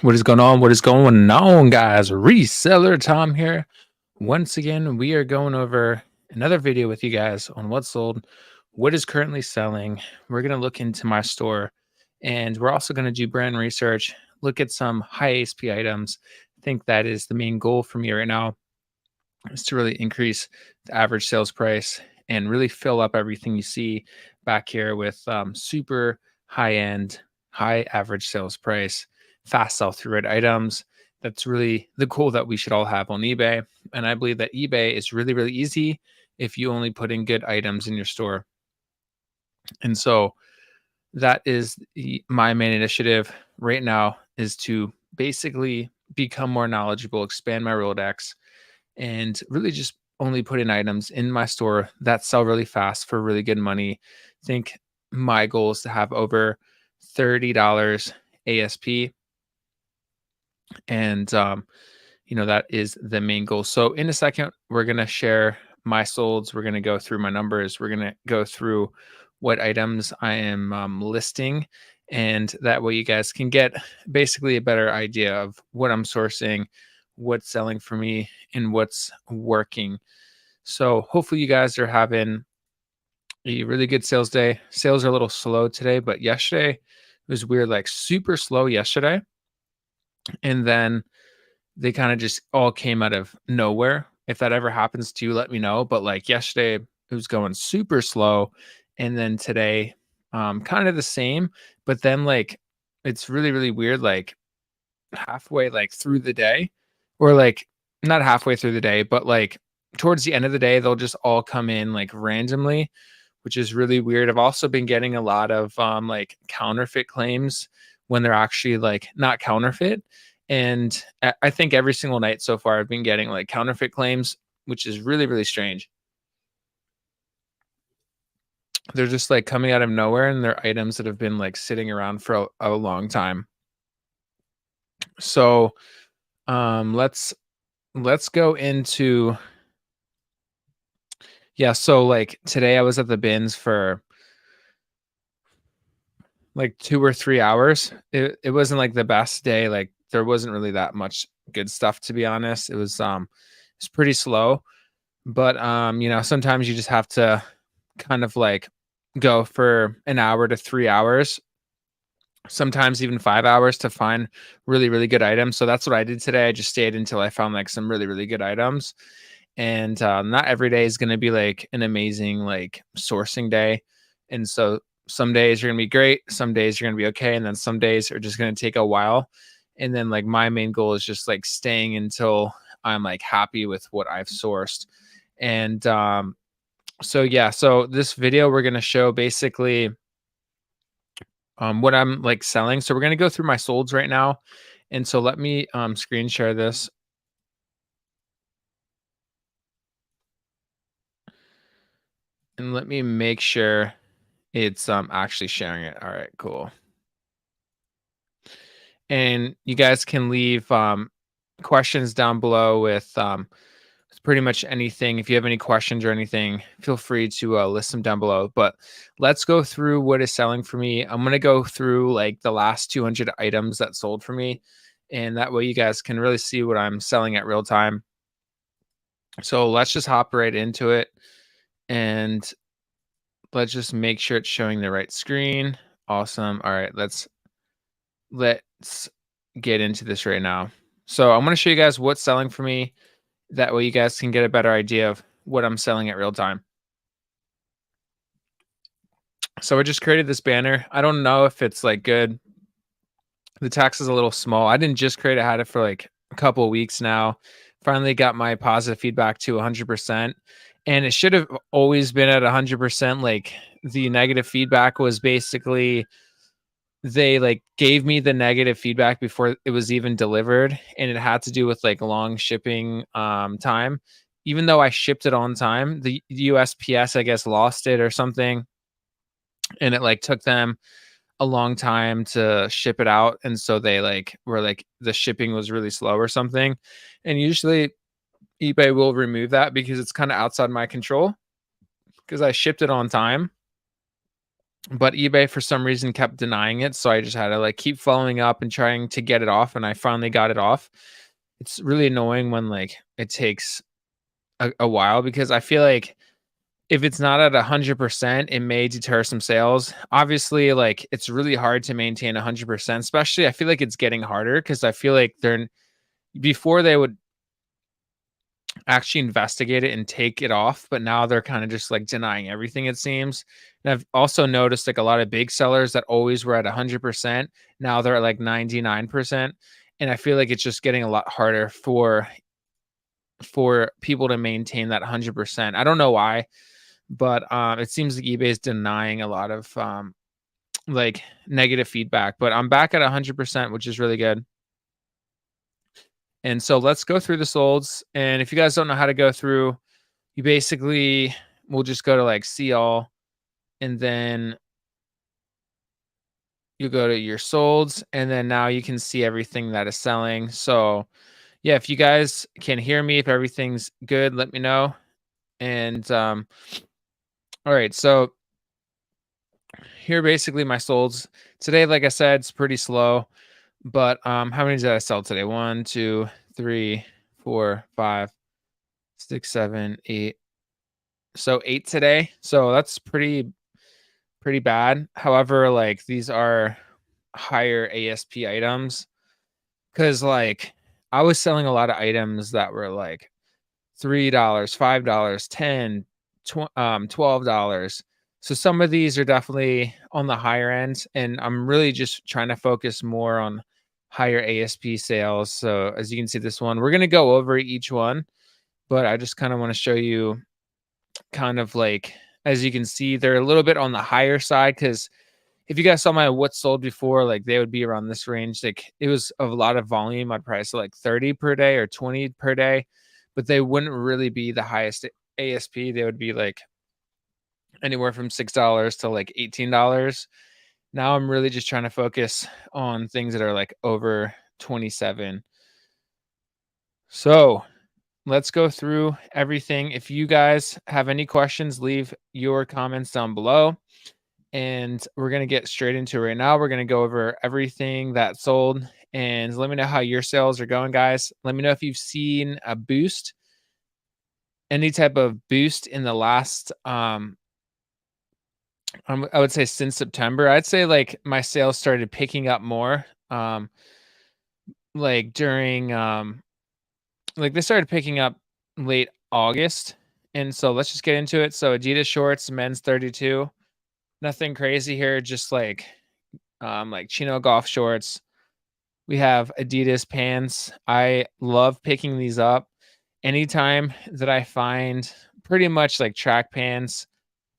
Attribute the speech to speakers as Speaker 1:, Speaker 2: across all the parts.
Speaker 1: What is going on? What is going on, guys? Reseller Tom here. Once again, we are going over another video with you guys on what's sold, what is currently selling. We're going to look into my store, and we're also going to do brand research, look at some high ASP items. I think that is the main goal for me right now, is to really increase the average sales price and really fill up everything you see back here with super high end, high average sales price, fast sell through rate items. That's really the goal that we should all have on eBay. And I believe that eBay is really, really easy if you only put in good items in your store. And so that is my main initiative right now, is to basically become more knowledgeable, expand my Rolodex, and really just only put in items in my store that sell really fast for really good money. I think my goal is to have over $30 ASP. And, that is the main goal. So in a second, we're going to share my solds. We're going to go through my numbers. We're going to go through what items I am listing. And that way you guys can get basically a better idea of what I'm sourcing, what's selling for me, and what's working. So hopefully you guys are having a really good sales day. Sales are a little slow today, but yesterday it was weird, like super slow yesterday. And then they kind of just all came out of nowhere. If that ever happens to you, let me know. But like yesterday, it was going super slow. And then today, kind of the same. But then like it's really, really weird, like halfway like through the day, or like not halfway through the day, but like towards the end of the day, they'll just all come in like randomly, which is really weird. I've also been getting a lot of like counterfeit claims when they're actually like not counterfeit. And I think every single night so far, I've been getting like counterfeit claims, which is really, really strange. They're just like coming out of nowhere, and they're items that have been like sitting around for a long time. So let's go into, yeah. So like today I was at the bins for like 2 or 3 hours. It wasn't like the best day. Like there wasn't really that much good stuff, to be honest. It's pretty slow. But sometimes you just have to kind of like go for an hour to 3 hours, sometimes even 5 hours, to find really, really good items. So that's what I did today. I just stayed until I found like some really, really good items. And not every day is going to be like an amazing like sourcing day. And so some days you're going to be great, some days you're going to be okay, and then some days are just going to take a while. And then like my main goal is just like staying until I'm like happy with what I've sourced. And so yeah, so this video we're going to show basically what I'm like selling. So we're going to go through my solds right now. And so let me screen share this. And let me make sure it's actually sharing it. All right, cool. And you guys can leave questions down below with pretty much anything. If you have any questions or anything, feel free to list them down below. But let's go through what is selling for me. I'm going to go through like the last 200 items that sold for me. And that way you guys can really see what I'm selling at real time. So let's just hop right into it. And let's just make sure it's showing the right screen. Awesome. All right, let's get into this right now. So I'm going to show you guys what's selling for me. That way you guys can get a better idea of what I'm selling at real time. So I just created this banner. I don't know if it's like good. The text is a little small. I didn't just create it. I had it for like a couple of weeks now. Finally got my positive feedback to 100%. And it should have always been at 100%. Like the negative feedback was basically, they like gave me the negative feedback before it was even delivered, and it had to do with like long shipping time. Even though I shipped it on time, the USPS I guess lost it or something, and it like took them a long time to ship it out, and so they like were like the shipping was really slow or something. And usually eBay will remove that because it's kind of outside my control, because I shipped it on time. but eBay for some reason kept denying it, so I just had to, like, keep following up and trying to get it off, and I finally got it off. It's really annoying when, like, it takes a while because I feel like if it's not at 100%, it may deter some sales. Obviously, like, it's really hard to maintain 100%, especially I feel like it's getting harder because I feel like they're before they would actually investigate it and take it off, but now they're kind of just like denying everything, it seems. And I've also noticed like a lot of big sellers that always were at 100%, now they're at like 99%. And I feel like it's just getting a lot harder for people to maintain that 100%. I don't know why, but it seems like eBay is denying a lot of like negative feedback. But I'm back at 100%, which is really good. And so let's go through the solds. And if you guys don't know how to go through, you basically will just go to like see all, and then you go to your solds, and then now you can see everything that is selling. So yeah, if you guys can hear me, if everything's good, let me know. And all right, so here are basically my solds today. Like I said, it's pretty slow, but how many did I sell today? 1, 2, 3, 4, 5, 6, 7, 8. So 8 today. So that's pretty bad. However, like these are higher ASP items because like I was selling a lot of items that were like $3, $5, 10, $12. So some of these are definitely on the higher end, and I'm really just trying to focus more on higher ASP sales. So as you can see, this one, we're gonna go over each one, but I just kind of want to show you kind of like as you can see, they're a little bit on the higher side because if you guys saw my what sold before, like they would be around this range. Like it was a lot of volume. I'd probably sell like 30 per day or 20 per day, but they wouldn't really be the highest ASP. They would be like anywhere from $6 to like $18. Now I'm really just trying to focus on things that are like over 27. So let's go through everything. If you guys have any questions, leave your comments down below. And we're going to get straight into it right now. We're going to go over everything that sold and let me know how your sales are going, guys. Let me know if you've seen a boost, any type of boost in the last, I would say since September. I'd say like my sales started picking up more, like during, like they started picking up late August. And so let's just get into it. So Adidas shorts, men's 32, nothing crazy here. Just like chino golf shorts. We have Adidas pants. I love picking these up. Anytime that I find pretty much like track pants,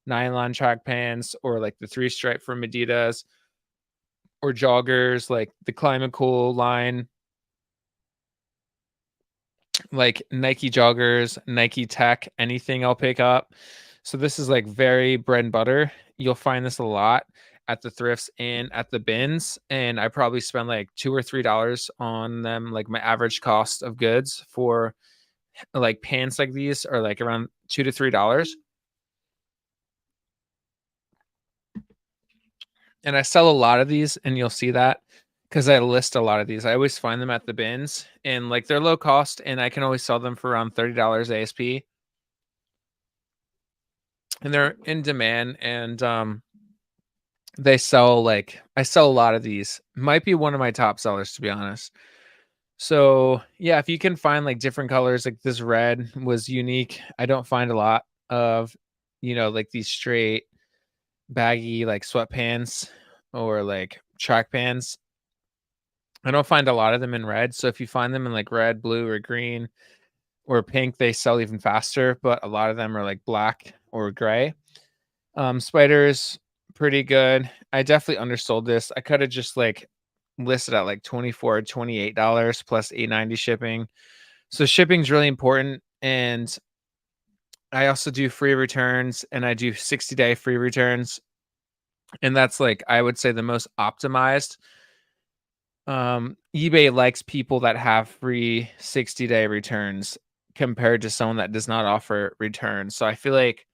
Speaker 1: nylon track pants, or like the 3-stripe from Adidas, or joggers, like the Climate Cool line, like Nike joggers, Nike Tech, anything I'll pick up. So this is like very bread and butter. You'll find this a lot at the thrifts and at the bins, and I probably spend like $2 or $3 on them. Like my average cost of goods for like pants like these are like around $2 to $3. And I sell a lot of these, and you'll see that because I list a lot of these. I always find them at the bins, and like they're low cost, and I can always sell them for around $30 ASP. And they're in demand, and they sell like I sell a lot of these. Might be one of my top sellers, to be honest. So yeah, if you can find like different colors, like this red was unique. I don't find a lot of, like these straight baggy like sweatpants or like track pants. I don't find a lot of them in red. So if you find them in like red, blue, or green or pink, they sell even faster. But a lot of them are like black or gray. Spiders, pretty good. I definitely undersold this. I could have just like listed at like $24, $28 plus $8.90 shipping. So shipping's really important. And I also do free returns, and I do 60-day free returns. And that's like, I would say the most optimized. eBay likes people that have free 60-day returns compared to someone that does not offer returns. So I feel like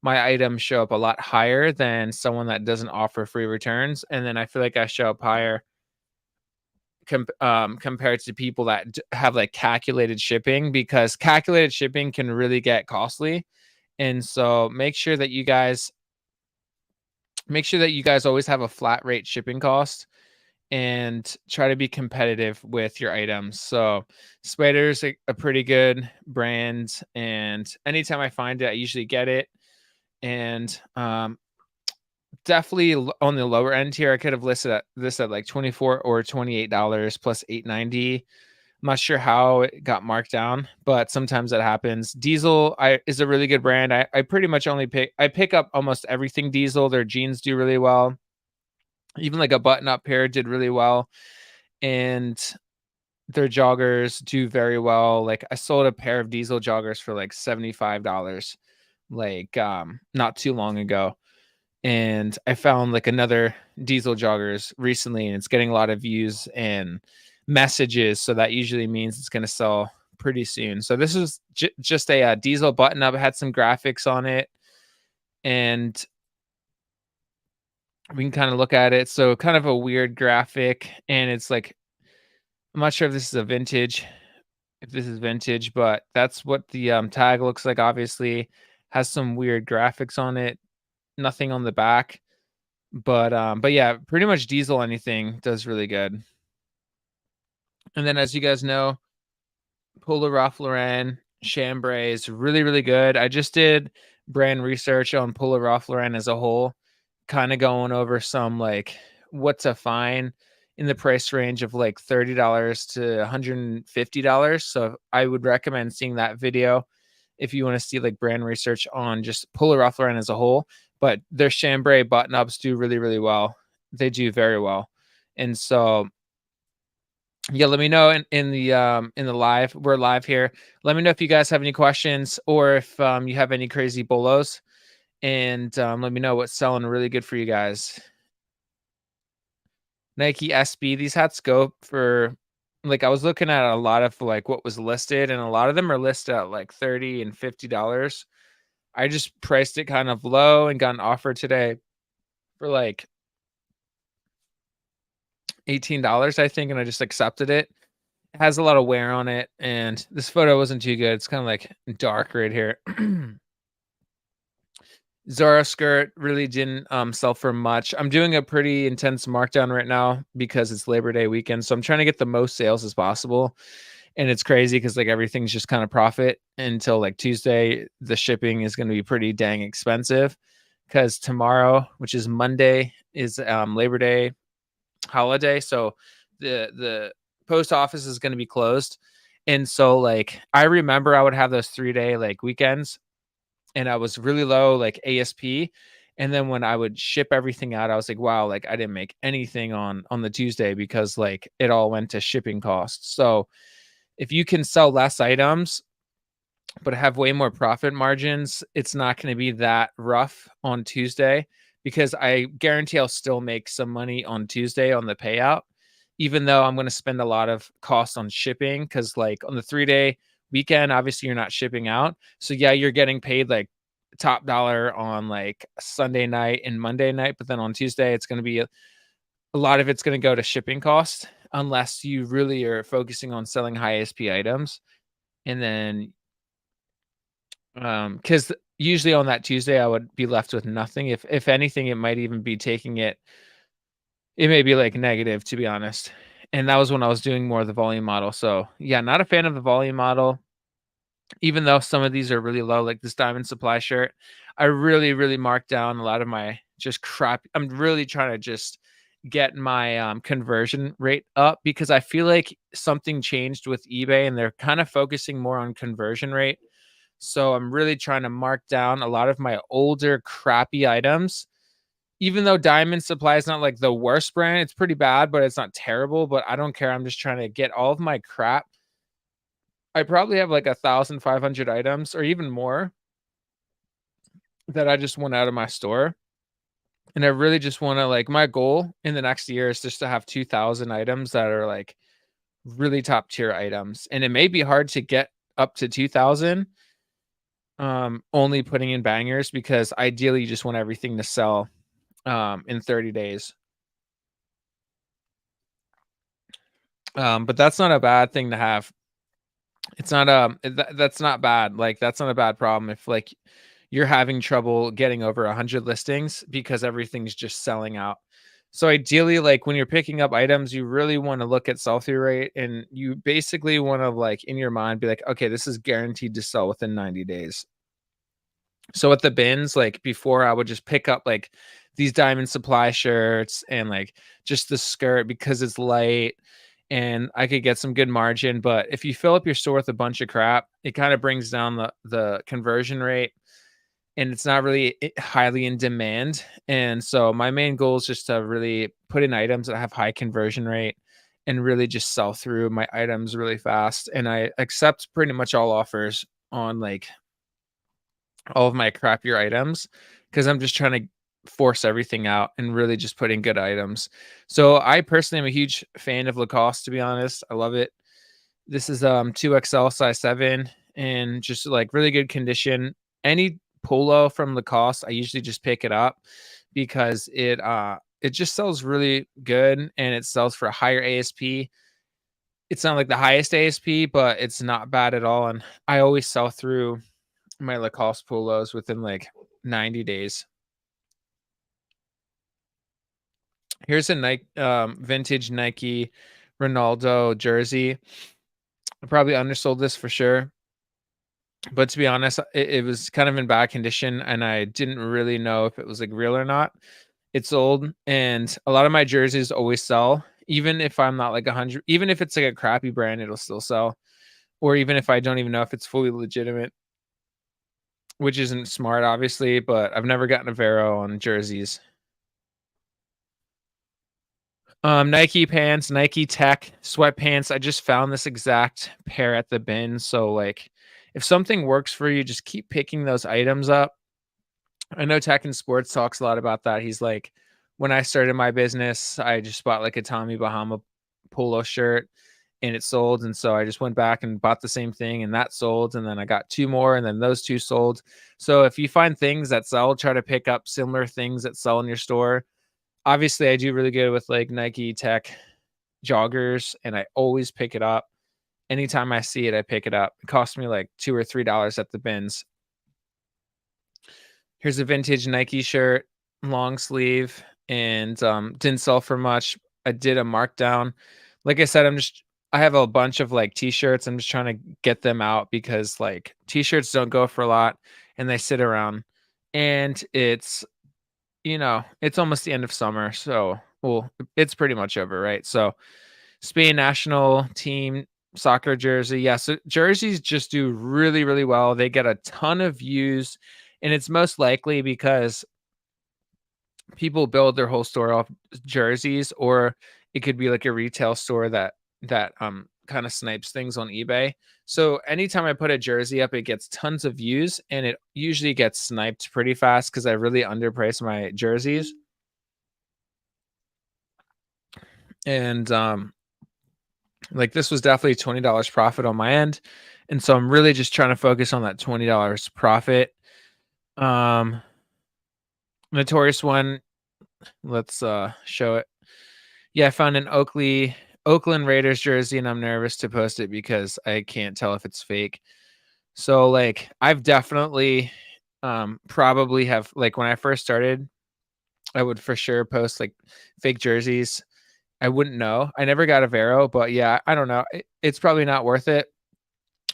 Speaker 1: my items show up a lot higher than someone that doesn't offer free returns, and then I feel like I show up higher compared to people that have like calculated shipping, because calculated shipping can really get costly. And so make sure that you guys always have a flat rate shipping cost and try to be competitive with your items. So Spider's a pretty good brand, and anytime I find it, I usually get it. And definitely on the lower end here, I could have listed this at like $24 or $28 plus $8.90. I'm not sure how it got marked down, but sometimes that happens. Diesel is a really good brand. I pretty much only pick up almost everything Diesel. Their jeans do really well. Even like a button-up pair did really well, and their joggers do very well. Like I sold a pair of Diesel joggers for like $75 like not too long ago. And I found like another Diesel joggers recently, and it's getting a lot of views and messages, so that usually means it's going to sell pretty soon. So this is just a Diesel button up. It had some graphics on it, and we can kind of look at it. So kind of a weird graphic, and it's like, I'm not sure if this is vintage, but that's what the tag looks like. Obviously has some weird graphics on it, nothing on the back. But yeah, pretty much Diesel anything does really good. And then, as you guys know, Polo Ralph Lauren chambray is really, really good. I just did brand research on Polo Ralph Lauren as a whole, kind of going over some like what to find in the price range of like $30 to $150. So I would recommend seeing that video if you want to see like brand research on just Polo Ralph Lauren as a whole. But their chambray button ups do really, really well. They do very well. And so yeah, let me know in the live. We're live here. Let me know if you guys have any questions, or if you have any crazy bolos, and let me know what's selling really good for you guys. Nike SB, these hats go for, like, I was looking at a lot of like what was listed, and a lot of them are listed at like $30 and $50. I just priced it kind of low and got an offer today for like $18, I think, and I just accepted it. It has a lot of wear on it, and this photo wasn't too good. It's kind of like dark right here. Zara skirt really didn't sell for much. I'm doing a pretty intense markdown right now because it's Labor Day weekend, so I'm trying to get the most sales as possible. And it's crazy because like everything's just kind of profit until like Tuesday. The shipping is going to be pretty dang expensive because tomorrow, which is Monday, is Labor Day holiday. So the post office is going to be closed. And so like I remember I would have those 3-day like weekends, and I was really low like ASP. And then when I would ship everything out, I was like, wow, like I didn't make anything on the Tuesday because like it all went to shipping costs. So if you can sell less items but have way more profit margins, it's not going to be that rough on Tuesday, because I guarantee I'll still make some money on Tuesday on the payout, even though I'm going to spend a lot of costs on shipping. Because like on the 3-day weekend, obviously you're not shipping out. So yeah, you're getting paid like top dollar on like Sunday night and Monday night. But then on Tuesday, it's going to be a lot of it's going to go to shipping costs, unless you really are focusing on selling high ASP items. And then because usually on that Tuesday I would be left with nothing. If anything, it might even be it may be like negative, to be honest. And that was when I was doing more of the volume model. So yeah, not a fan of the volume model, even though some of these are really low, like this Diamond Supply shirt. I really, really marked down a lot of my just crap. I'm really trying to just get my conversion rate up, because I feel like something changed with eBay and they're kind of focusing more on conversion rate. So I'm really trying to mark down a lot of my older crappy items. Even though Diamond Supply is not like the worst brand, it's pretty bad, but it's not terrible. But I don't care. I'm just trying to get all of my crap. I probably have like 1,500 items or even more that I just want out of my store. And I really just want to, like, my goal in the next year is just to have 2,000 items that are like really top tier items. And it may be hard to get up to 2,000. only putting in bangers because ideally you just want everything to sell in 30 days. But that's not a bad thing to have. It's not that's not bad. Like that's not a bad problem if like you're having trouble getting over 100 listings because everything's just selling out. So ideally, like when you're picking up items, you really want to look at sell through rate, and you basically want to like in your mind be like, okay, this is guaranteed to sell within 90 days. So at the bins, like before, I would just pick up like these Diamond Supply shirts and like just the skirt because it's light and I could get some good margin. But if you fill up your store with a bunch of crap, it kind of brings down the conversion rate, and it's not really highly in demand. And so my main goal is just to really put in items that have high conversion rate and really just sell through my items really fast. And I accept pretty much all offers on like all of my crappier items because I'm just trying to force everything out and really just put in good items. So I personally am a huge fan of Lacoste, to be honest. I love it. This is 2XL size 7 and just like really good condition. Any polo from Lacoste, I usually just pick it up because it just sells really good and it sells for a higher ASP. It's not like the highest ASP, but it's not bad at all. And I always sell through my Lacoste polos within like 90 days. Here's a Nike vintage Nike Ronaldo jersey. I probably undersold this for sure, but to be honest, it was kind of in bad condition and I didn't really know if it was like real or not. It's old, and a lot of my jerseys always sell, even if I'm not like 100, even if it's like a crappy brand, it'll still sell. Or even if I don't even know if it's fully legitimate, which isn't smart, obviously, but I've never gotten a Vero on jerseys. Nike pants, Nike Tech sweatpants. I just found this exact pair at the bin. So like if something works for you, just keep picking those items up. I know Tech and Sports talks a lot about that. He's like, when I started my business, I just bought like a Tommy Bahama polo shirt and it sold. And so I just went back and bought the same thing and that sold. And then I got two more and then those two sold. So if you find things that sell, try to pick up similar things that sell in your store. Obviously, I do really good with like Nike Tech joggers, and I always pick it up. Anytime I see it, I pick it up. It costs me like $2 or $3 at the bins. Here's a vintage Nike shirt, long sleeve, and didn't sell for much. I did a markdown. Like I said, I have a bunch of like t-shirts. I'm just trying to get them out because like t-shirts don't go for a lot and they sit around. And it's almost the end of summer, so well, it's pretty much over, right? So Spain national team soccer jersey. Yeah, so jerseys just do really, really well. They get a ton of views, and it's most likely because people build their whole store off jerseys, or it could be like a retail store that kind of snipes things on eBay. So anytime I put a jersey up, it gets tons of views, and it usually gets sniped pretty fast because I really underprice my jerseys. And like this was definitely $20 profit on my end, and so I'm really just trying to focus on that $20 profit. um Notorious one, let's show it. Yeah, I found an Oakland Raiders jersey, and I'm nervous to post it because I can't tell if it's fake. So like I've definitely probably have, like when I first started, I would for sure post like fake jerseys. I wouldn't know. I never got a Vero, but yeah, I don't know. It's probably not worth it.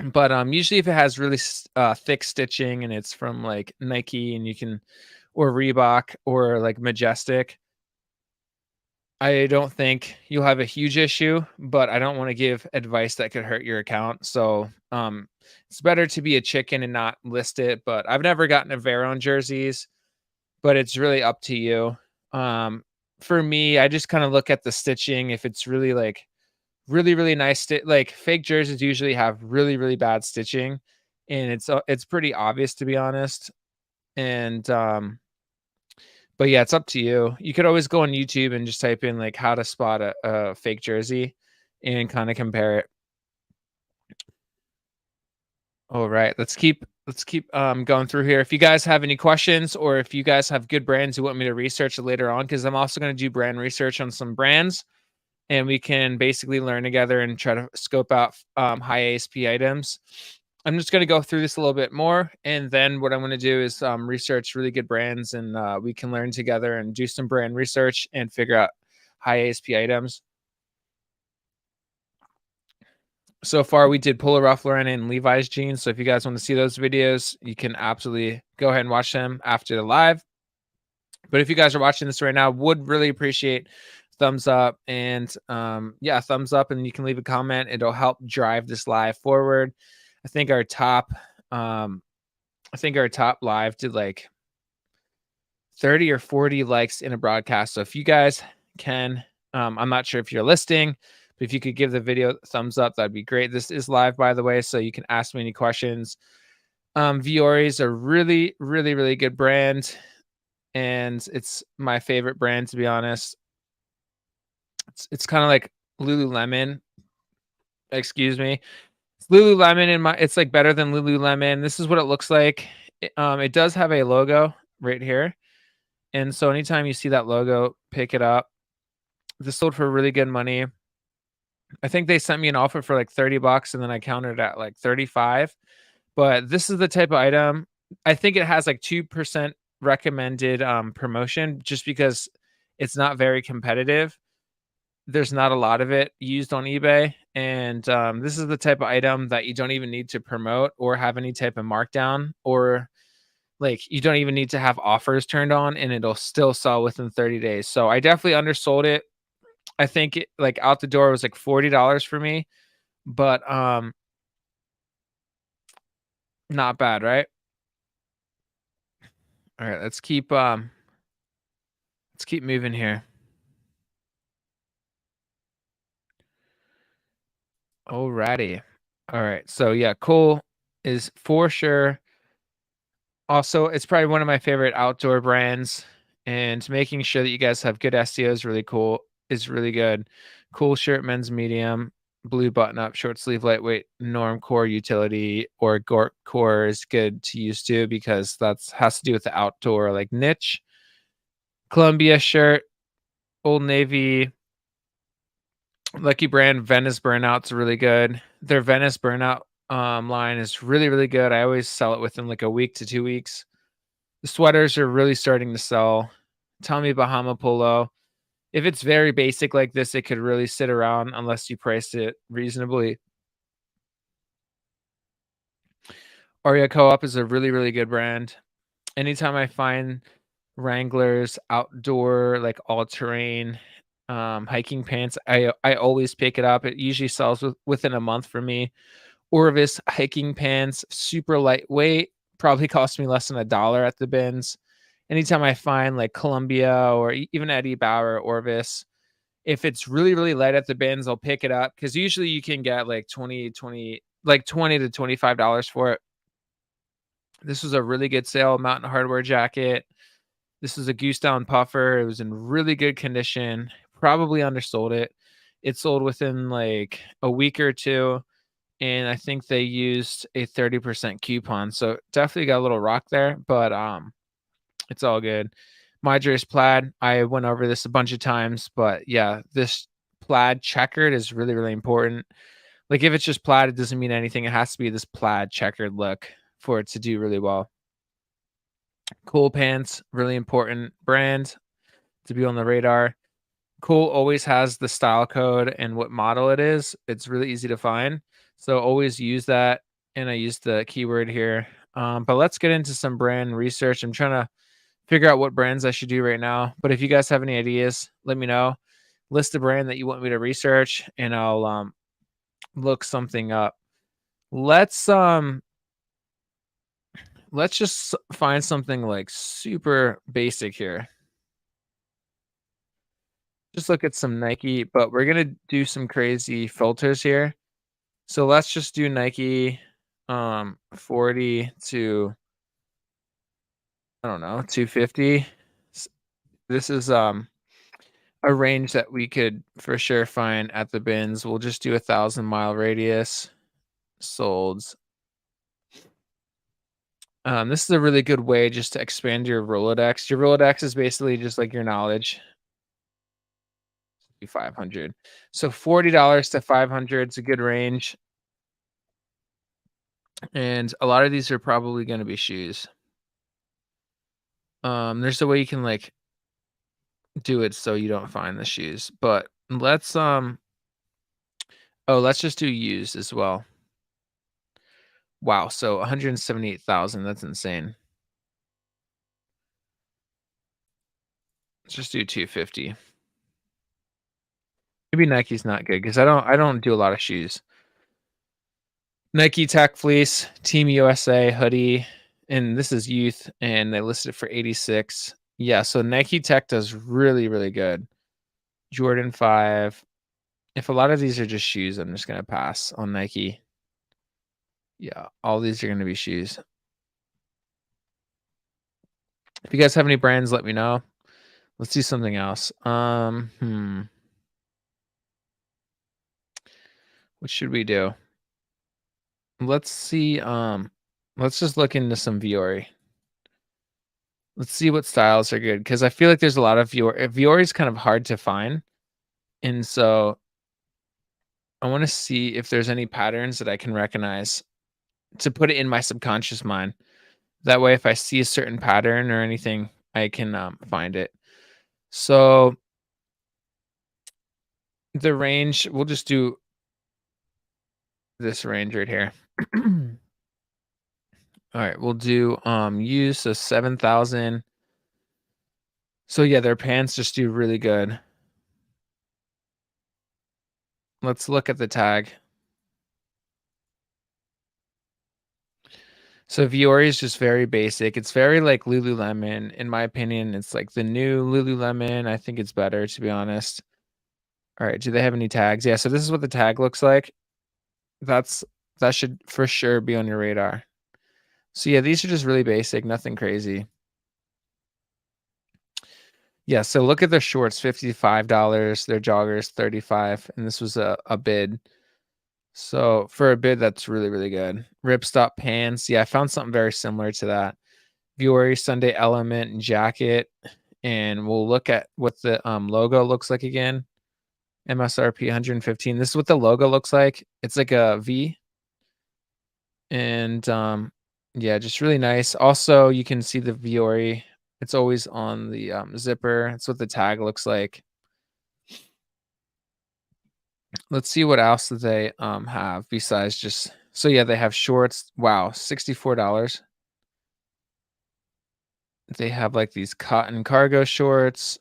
Speaker 1: But usually if it has really thick stitching and it's from like Nike and you can, or Reebok or like Majestic, I don't think you'll have a huge issue, but I don't want to give advice that could hurt your account. So it's better to be a chicken and not list it. But I've never gotten a Vero on jerseys, but it's really up to you. Um, for me, I just kind of look at the stitching. If it's really like really, really nice, like fake jerseys usually have really, really bad stitching, and it's pretty obvious, to be honest. And but yeah, it's up to you. You could always go on YouTube and just type in like how to spot a fake jersey and kind of compare it. All right, let's keep let's keep going through here. If you guys have any questions or if you guys have good brands you want me to research later on, because I'm also going to do brand research on some brands and we can basically learn together and try to scope out high ASP items. I'm just going to go through this a little bit more. And then what I'm going to do is research really good brands and we can learn together and do some brand research and figure out high ASP items. So far, we did Polo Ralph Lauren and Levi's jeans. So if you guys want to see those videos, you can absolutely go ahead and watch them after the live. But if you guys are watching this right now, would really appreciate thumbs up and yeah, thumbs up, and you can leave a comment. It'll help drive this live forward. I think our top live did like 30 or 40 likes in a broadcast. So if you guys can, I'm not sure if you're listing, but if you could give the video a thumbs up, that'd be great. This is live, by the way, so you can ask me any questions. Viore is a really, really, really good brand, and it's my favorite brand, to be honest. It's kind of like Lululemon. Excuse me. It's Lululemon in my. It's like better than Lululemon. This is what it looks like. It does have a logo right here, and so anytime you see that logo, pick it up. This sold for really good money. I think they sent me an offer for like $30, and then I countered at like 35. But this is the type of item. I think it has like 2% recommended promotion, just because it's not very competitive. There's not a lot of it used on eBay, and this is the type of item that you don't even need to promote or have any type of markdown, or like you don't even need to have offers turned on, and it'll still sell within 30 days. So I definitely undersold it. I think it, like out the door, was like $40 for me, but not bad, right? All right, let's keep moving here. Alrighty. All right. So yeah, Cool is for sure. Also, it's probably one of my favorite outdoor brands, and making sure that you guys have good SEO is really cool. Is really good. Cool shirt, men's medium, blue button up, short sleeve, lightweight, norm core utility, or Gort core is good to use too, because that's has to do with the outdoor like niche. Columbia shirt, Old Navy, Lucky Brand, Venice Burnout's really good. Their Venice Burnout line is really, really good. I always sell it within like a week to 2 weeks. The sweaters are really starting to sell. Tommy Bahama Polo. If it's very basic like this, it could really sit around unless you priced it reasonably. Aria Co-op is a really, really good brand. Anytime I find Wranglers, outdoor, like all-terrain, hiking pants, I always pick it up. It usually sells within a month for me. Orvis hiking pants, super lightweight, probably cost me less than $1 at the bins. Anytime I find like Columbia or even Eddie Bauer or Orvis, if it's really, really light at the bins, I'll pick it up, because usually you can get like 20 to $25 for it. This was a really good sale. Mountain Hardwear jacket. This was a goose down puffer. It was in really good condition. Probably undersold it. It sold within like a week or two, and I think they used a 30% coupon. So definitely got a little rock there, but it's all good. My Dress plaid. I went over this a bunch of times, but yeah, this plaid checkered is really, really important. Like if it's just plaid, it doesn't mean anything. It has to be this plaid checkered look for it to do really well. Cool Pants, really important brand to be on the radar. Cool always has the style code and what model it is. It's really easy to find. So always use that. And I use the keyword here. But let's get into some brand research. I'm trying to figure out what brands I should do right now. But if you guys have any ideas, let me know. List a brand that you want me to research, and I'll look something up. Let's just find something like super basic here. Just look at some Nike, but we're gonna do some crazy filters here. So let's just do Nike 40 to, I don't know, 250. This is a range that we could for sure find at the bins. We'll just do 1,000-mile radius. Solds. This is a really good way just to expand your Rolodex. Your Rolodex is basically just like your knowledge. 500. So $40 to 500 is a good range. And a lot of these are probably going to be shoes. There's a way you can like do it so you don't find the shoes, but let's just do used as well. Wow, so 178,000, that's insane. Let's just do 250. Maybe Nike's not good because I don't do a lot of shoes. Nike Tech Fleece, Team USA hoodie, and this is youth, and they listed it for 86. Yeah, so Nike Tech does really, really good. Jordan 5. If a lot of these are just shoes, I'm just gonna pass on Nike. Yeah, all these are gonna be shoes. If you guys have any brands, let me know. Let's do something else. What should we do? Let's see. Let's just look into some Viore. Let's see what styles are good because I feel like there's a lot of Viore. Viore is kind of hard to find, and so I want to see if there's any patterns that I can recognize to put it in my subconscious mind. That way, if I see a certain pattern or anything, I can find it. So the range, we'll just do this range right here. All right, we'll do use so 7,000. So yeah, their pants just do really good. Let's look at the tag. So Viore is just very basic. It's very like Lululemon. In my opinion, it's like the new Lululemon. I think it's better, to be honest. All right, do they have any tags? Yeah, so this is what the tag looks like. That should for sure be on your radar. So yeah, these are just really basic, nothing crazy. Yeah, so look at their shorts, $55, their joggers, 35, and this was a bid. So for a bid, that's really, really good. Ripstop pants. Yeah, I found something very similar to that. Viore Sunday Element and jacket. And we'll look at what the logo looks like again. MSRP 115. This is what the logo looks like. It's like a V. And yeah, just really nice. Also, you can see the Viore. It's always on the zipper. That's what the tag looks like. Let's see what else that they have besides just so yeah, they have shorts. Wow, $64. They have like these cotton cargo shorts.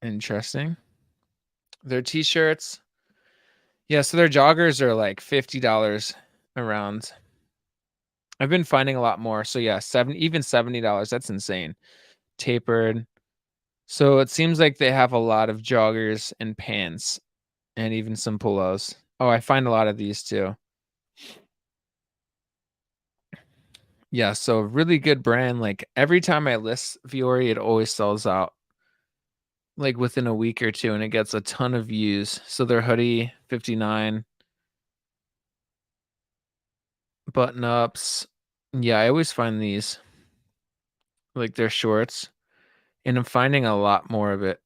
Speaker 1: Interesting. Their t-shirts. Yeah, so their joggers are like $50 around. I've been finding a lot more. So yeah, even $70. That's insane. Tapered. So it seems like they have a lot of joggers and pants and even some polos. Oh, I find a lot of these too. Yeah, so really good brand. Like every time I list Viore, it always sells out like within a week or two and it gets a ton of views. So their hoodie, 59. Button ups. Yeah, I always find these like their shorts, and I'm finding a lot more of it.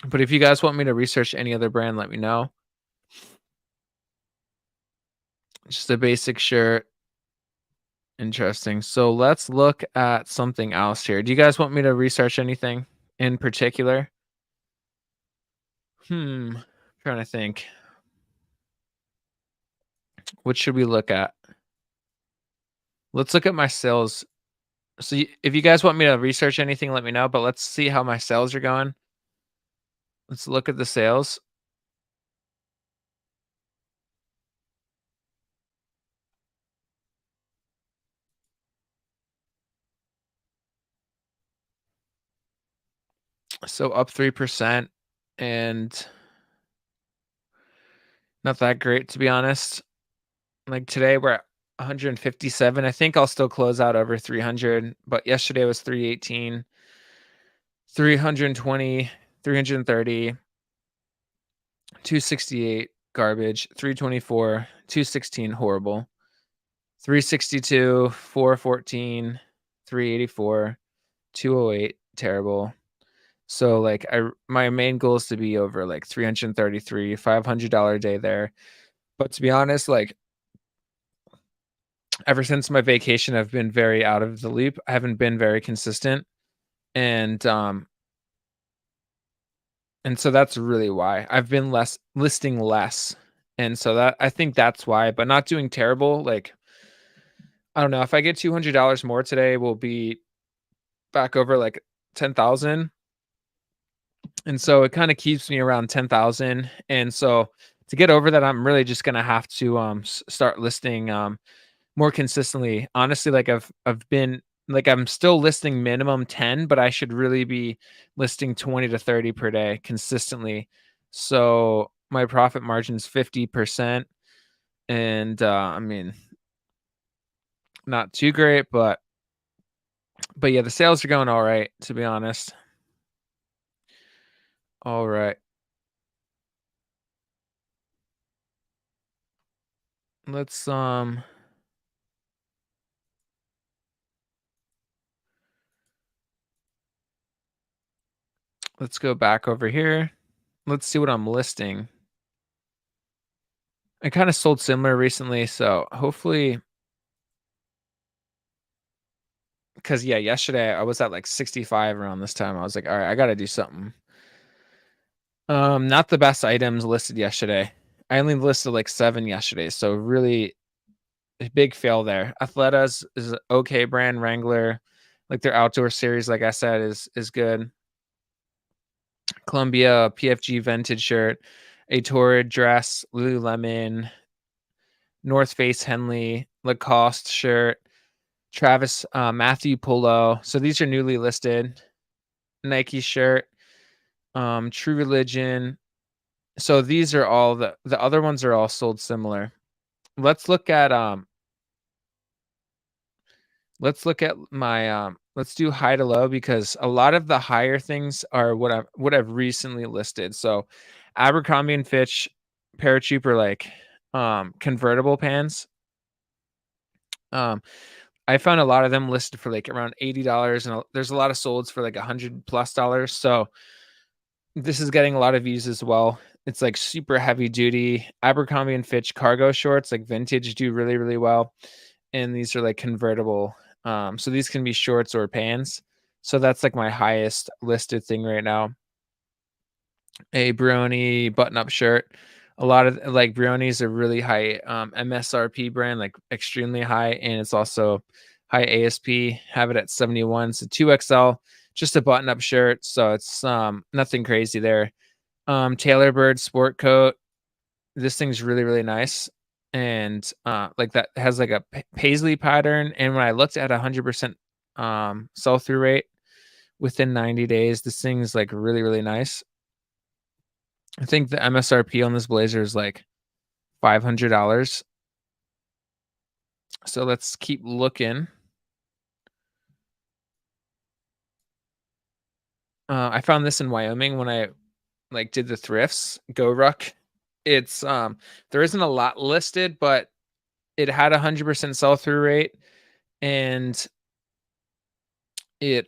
Speaker 1: But if you guys want me to research any other brand, let me know. Just a basic shirt. Interesting. So let's look at something else here. Do you guys want me to research anything in particular? Trying to think. What should we look at? Let's look at my sales. So if you guys want me to research anything, let me know. But let's see how my sales are going. Let's look at the sales. So up 3% and not that great, to be honest. Like today we're at 157. I think I'll still close out over 300, but yesterday was 318, 320, 330, 268. garbage. 324, 216, horrible. 362, 414, 384, 208, terrible. So like my main goal is to be over like 333, $500 a day there. But to be honest, like ever since my vacation, I've been very out of the loop. I haven't been very consistent. And and so that's really why I've been listing less. And so that I think that's why, but not doing terrible. Like, I don't know, if I get $200 more today, we'll be back over like 10,000. And so it kind of keeps me around 10,000. And so to get over that, I'm really just going to have to start listing more consistently. Honestly, like I've been like I'm still listing minimum 10, but I should really be listing 20 to 30 per day consistently. So my profit margin's 50%. And I mean, not too great, but yeah, the sales are going all right, to be honest. All right. Let's let's go back over here. Let's see what I'm listing. I kind of sold similar recently, so hopefully, because yeah, yesterday I was at like 65 around this time. I was like, all right, I got to do something. Not the best items listed yesterday. I only listed like 7 yesterday, so really a big fail there. Athleta's is an okay brand. Wrangler, like their outdoor series, like I said, is good. Columbia PFG vintage shirt, a Torrid dress, Lululemon, North Face Henley, Lacoste shirt, Travis Matthew polo. So these are newly listed. Nike shirt, True Religion. So these are all the other ones are all sold similar. Let's look at my let's do high to low, because a lot of the higher things are what I've recently listed. So Abercrombie and Fitch paratrooper, like convertible pants. I found a lot of them listed for like around $80, and there's a lot of solds for like $100+. So this is getting a lot of views as well. It's like super heavy duty. Abercrombie and Fitch cargo shorts, like vintage, do really, really well. And these are like convertible. So these can be shorts or pants. So that's like my highest listed thing right now. A Brioni button-up shirt. A lot of like Brioni's a really high MSRP brand, like extremely high, and it's also high ASP. Have it at 71, so 2XL, just a button-up shirt. So it's nothing crazy there. Tailorbird sport coat. This thing's really, really nice. And like that has like a paisley pattern. And when I looked at 100% sell-through rate within 90 days, this thing's like really, really nice. I think the MSRP on this blazer is like $500. So let's keep looking. I found this in Wyoming when I like did the thrifts. Go Ruck. It's there isn't a lot listed, but it had 100% sell through rate, and it's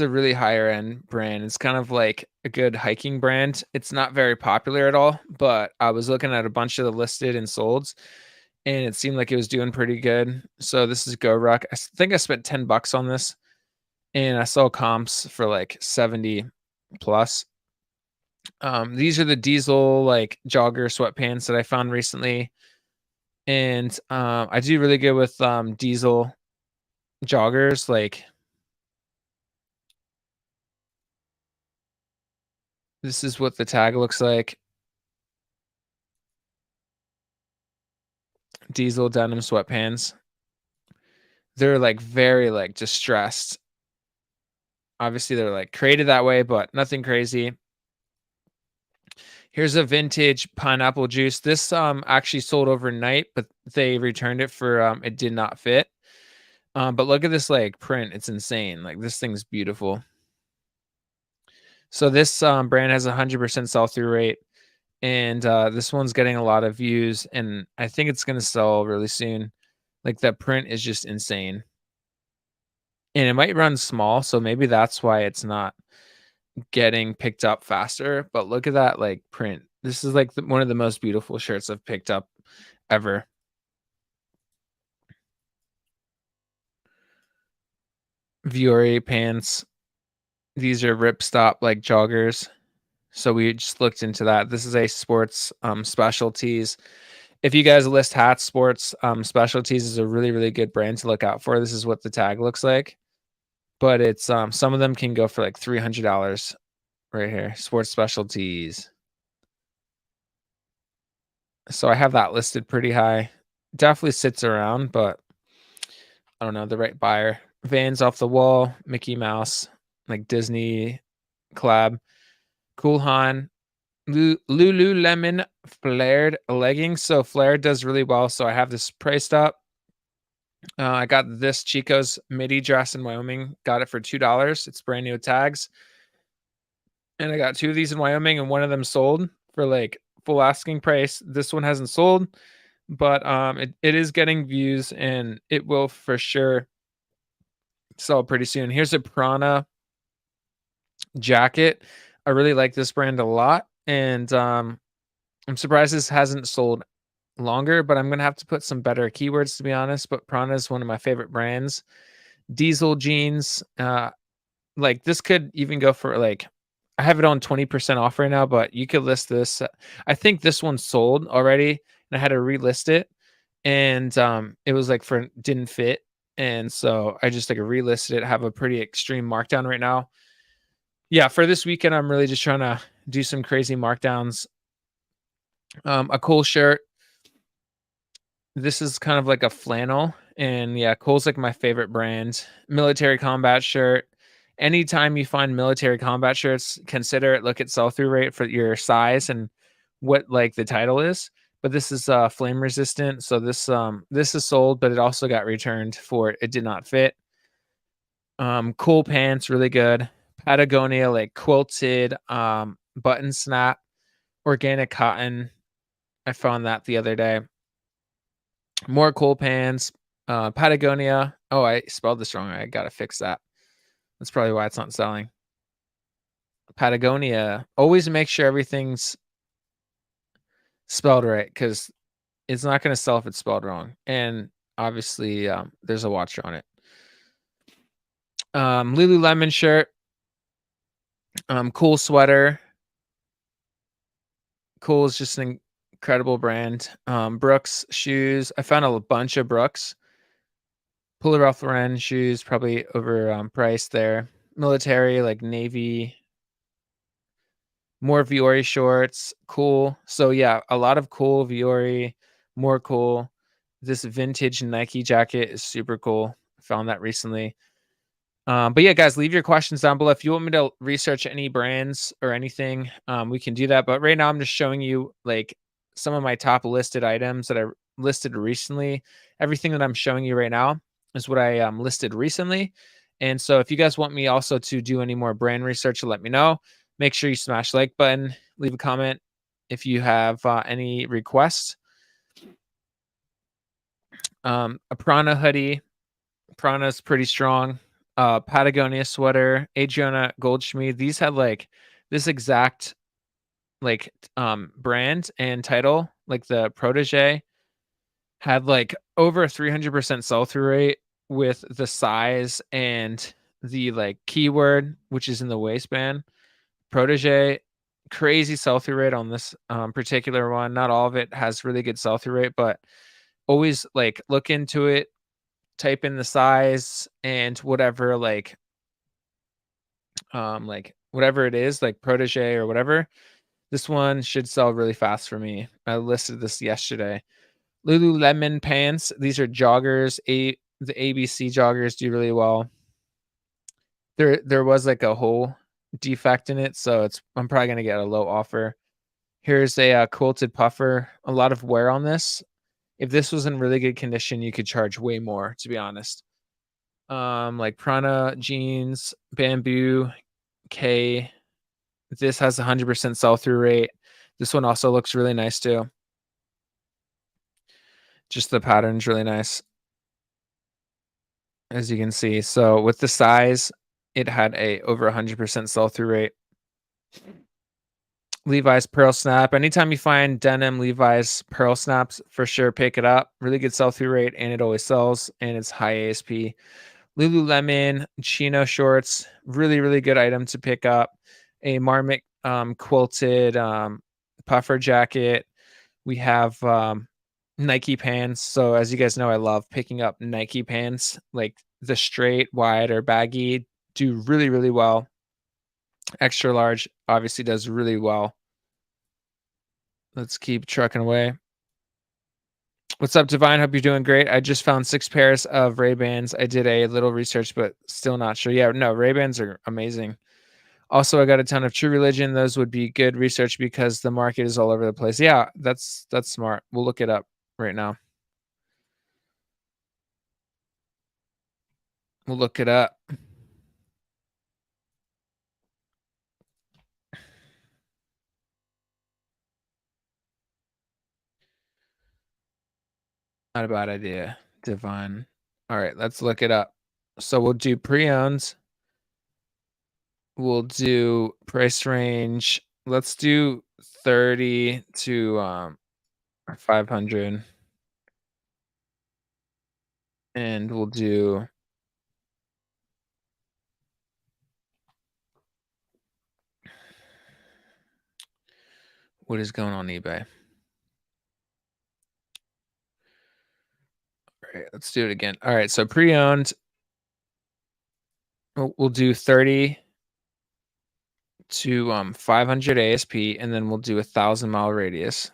Speaker 1: a really higher end brand. It's kind of like a good hiking brand. It's not very popular at all, but I was looking at a bunch of the listed and solds, and it seemed like it was doing pretty good. So this is Go Ruck. I think I spent $10 on this, and I saw comps for like 70 plus. These are the Diesel like jogger sweatpants that I found recently, and I do really good with Diesel joggers. Like this is what the tag looks like. Diesel denim sweatpants. They're like very like distressed. Obviously they're like created that way, but nothing crazy. Here's a vintage pineapple juice. This actually sold overnight, but they returned it for it did not fit. But look at this like print. It's insane. Like this thing's beautiful. So this brand has 100% sell through rate, and this one's getting a lot of views, and I think it's gonna sell really soon. Like, the print is just insane, and it might run small, so maybe that's why it's not getting picked up faster. But look at that, like, print. This is like one of the most beautiful shirts I've picked up ever. Vuori pants. These are ripstop like joggers. So we just looked into that. This is a sports specialties. If you guys list hats, sports specialties is a really, really good brand to look out for. This is what the tag looks like. But it's some of them can go for like $300 right here. Sports specialties. So I have that listed pretty high. Definitely sits around, but I don't know, the right buyer. Vans off the wall, Mickey Mouse, like Disney collab. Cool Han, Lululemon flared leggings. So flared does really well. So I have this priced up. I got this Chico's midi dress in Wyoming. Got it for $2. It's brand new tags. And I got 2 of these in Wyoming, and one of them sold for like full asking price. This one hasn't sold, but it is getting views, and it will for sure sell pretty soon. Here's a Prana jacket. I really like this brand a lot, and I'm surprised this hasn't sold longer, but I'm gonna have to put some better keywords, to be honest. But Prana is one of my favorite brands. Diesel jeans, like this could even go for like, I have it on 20% off right now, but you could list this. I think this one sold already, and I had to relist it, and it was like for didn't fit, and so I just like relisted it. Have a pretty extreme markdown right now. Yeah, for this weekend, I'm really just trying to do some crazy markdowns. A cool shirt. This is kind of like a flannel, and yeah, Kohl's like my favorite brand. Military combat shirt. Anytime you find military combat shirts, consider it. Look at sell-through rate for your size and what like the title is. But this is flame resistant, so this is sold, but it also got returned for it did not fit. Cool pants, really good. Patagonia, like quilted button snap, organic cotton. I found that the other day. More cool pants, Patagonia. Oh, I spelled this wrong. I gotta fix that. That's probably why it's not selling. Patagonia. Always make sure everything's spelled right, because it's not gonna sell if it's spelled wrong. And obviously, there's a watch on it. Lululemon shirt. Cool sweater. Cool is just an incredible brand. Brooks shoes. I found a bunch of Brooks. Puller Ralph Lauren shoes, probably over priced there. Military, like navy. More Vuori shorts. Cool. So yeah, a lot of cool Vuori. More cool. This vintage Nike jacket is super cool. Found that recently. But yeah, guys, leave your questions down below. If you want me to research any brands or anything, we can do that. But right now, I'm just showing you like some of my top listed items that I listed recently. Everything that I'm showing you right now is what I listed recently. And so if you guys want me also to do any more brand research, let me know. Make sure you smash the like button, leave a comment if you have any requests. A Prana hoodie. Prana's pretty strong. Patagonia sweater, Adriana Goldschmied. These had like this exact like brand and title, like the Protege had like over a 300% sell-through rate with the size and the like keyword, which is in the waistband. Protege, crazy sell-through rate on this particular one. Not all of it has really good sell-through rate, but always like look into it, type in the size and whatever like whatever it is, like Protege or whatever. This one should sell really fast for me. I listed this yesterday. Lululemon pants. These are joggers. The ABC joggers do really well. There was like a hole defect in it, so I'm probably gonna get a low offer. Here's a quilted puffer. A lot of wear on this. If this was in really good condition, you could charge way more, to be honest. Like Prana jeans, bamboo, K. This has 100% sell-through rate. This one also looks really nice too. Just the pattern's really nice, as you can see. So with the size, it had a over 100% sell-through rate. Levi's Pearl Snap. Anytime you find denim Levi's Pearl Snaps, for sure pick it up. Really good sell-through rate, and it always sells, and it's high ASP. Lululemon chino shorts, really, really good item to pick up. A Marmot quilted puffer jacket. We have Nike pants. So as you guys know, I love picking up Nike pants, like the straight, wide, or baggy. Do really, really well. Extra large obviously does really well. Let's keep trucking away. What's up, Divine? Hope you're doing great. I just found 6 pairs of Ray-Bans. I did a little research, but still not sure. Yeah, no, Ray-Bans are amazing. Also, I got a ton of True Religion. Those would be good research because the market is all over the place. Yeah, that's smart. We'll look it up right now. We'll look it up. Not a bad idea, Divine. All right, let's look it up. So we'll do pre-owns. We'll do price range. Let's do 30 to 500. And we'll do what is going on eBay. All right, let's do it again. All right, so pre-owned, we'll do 30 to 500 ASP, and then we'll do 1,000-mile radius.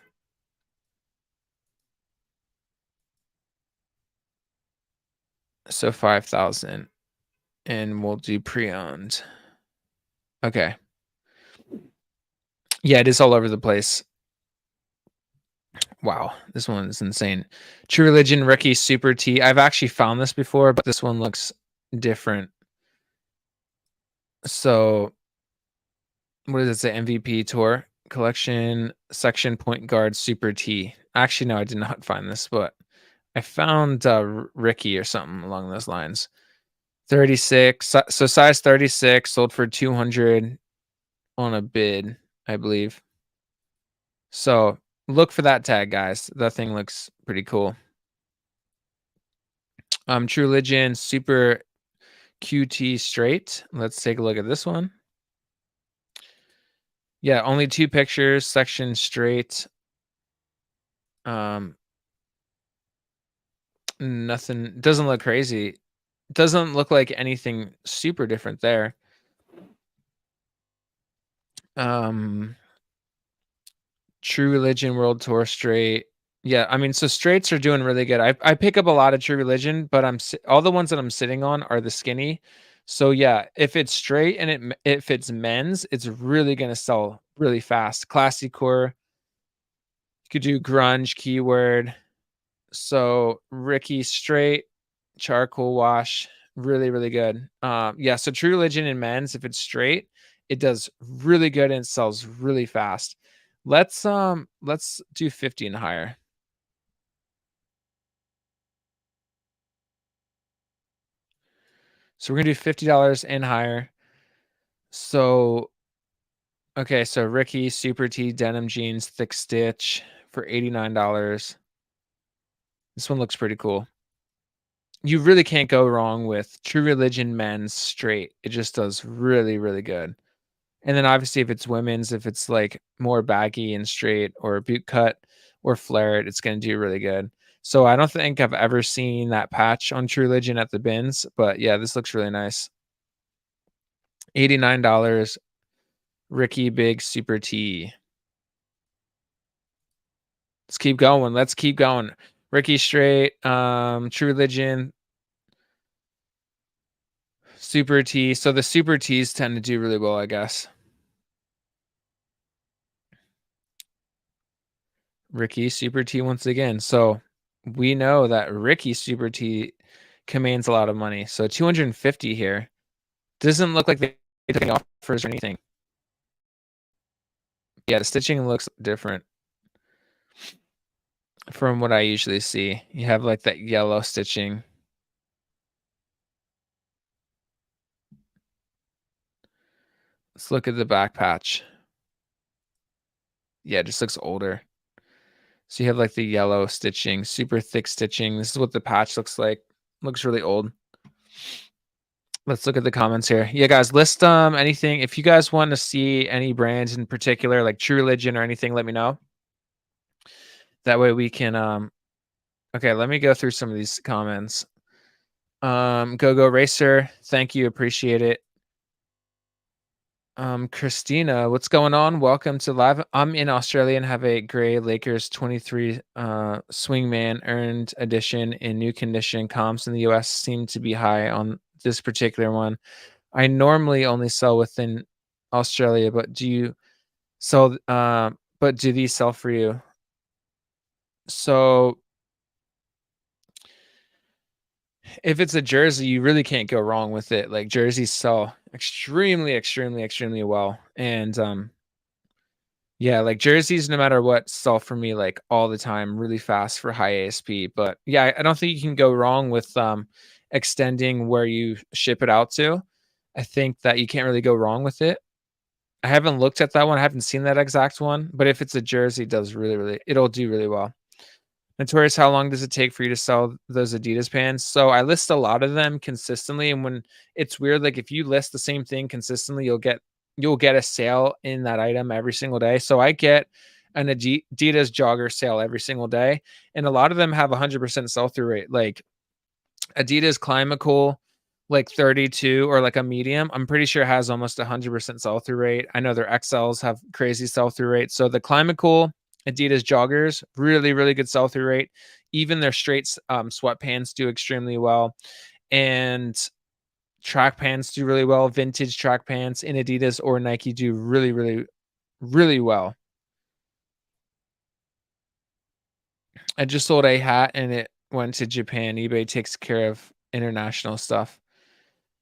Speaker 1: So 5,000, and we'll do pre-owned. Okay. Yeah, it is all over the place. Wow, this one is insane. True Religion Rookie Super T. I've actually found this before, but this one looks different. So, what does it say? MVP Tour Collection Section Point Guard Super T. Actually, no, I did not find this, but I found Ricky or something along those lines. 36. So size 36 sold for 200 on a bid, I believe. So look for that tag, guys. That thing looks pretty cool. True Religion Super QT Straight. Let's take a look at this one. Yeah, only 2 pictures, section straight. Nothing, doesn't look crazy. Doesn't look like anything super different there. True Religion World Tour Straight. Yeah, I mean, so straights are doing really good. I pick up a lot of True Religion, but all the ones that I'm sitting on are the skinny. So yeah, if it's straight and if it's men's, it's really gonna sell really fast. Classy core. You could do grunge keyword. So Ricky straight, charcoal wash, really, really good. Yeah, so True Religion in men's, if it's straight, it does really good and sells really fast. Let's do 50 and higher. So we're gonna do $50 and higher. So okay, so Ricky Super T denim jeans thick stitch for $89. This one looks pretty cool. You really can't go wrong with True Religion men's straight. It just does really, really good. And then obviously if it's women's, if it's like more baggy and straight or boot cut or flared, it's going to do really good. So I don't think I've ever seen that patch on True Religion at the bins, but yeah, this looks really nice. $89, Ricky Big Super T. Let's keep going. Let's keep going. Ricky Straight, True Religion, Super T. So the Super Ts tend to do really well, I guess. Ricky Super T once again. So we know that Ricky Super T commands a lot of money. So 250 here. Doesn't look like they took any offers or anything. Yeah, the stitching looks different from what I usually see. You have like that yellow stitching. Let's look at the back patch. Yeah, it just looks older. So you have like the yellow stitching, super thick stitching. This is what the patch looks like. Looks really old. Let's look at the comments here. Yeah, guys, list anything. If you guys want to see any brands in particular, like True Religion or anything, let me know. That way we can okay, let me go through some of these comments. Go Racer, thank you, appreciate it. Christina, what's going on? Welcome to live. I'm in Australia and have a gray Lakers 23 swingman earned edition in new condition. Comps in the US seem to be high on this particular one. I normally only sell within Australia, but do you sell but do these sell for you? So if it's a jersey, you really can't go wrong with it. Like jerseys sell extremely well. And yeah, like jerseys, no matter what, sell for me like all the time, really fast for high ASP. But yeah, I don't think you can go wrong with extending where you ship it out to. I think that you can't really go wrong with it. I haven't looked at that one. I haven't seen that exact one, but if it's a jersey, it does it'll do really well. Notorious, how long does it take for you to sell those Adidas pants? So I list a lot of them consistently, and when it's weird, like if you list the same thing consistently, you'll get a sale in that item every single day. So I get an Adidas jogger sale every single day, and a lot of them have 100% sell through rate. Like Adidas Climacool, like 32 or like a medium, I'm pretty sure has almost 100% sell through rate. I know their XLs have crazy sell through rate. So the Climacool Adidas joggers, really good sell through rate. Even their straight sweatpants do extremely well, and track pants do really well. Vintage track pants in Adidas or Nike do really well. I just sold a hat and it went to Japan. eBay takes care of international stuff.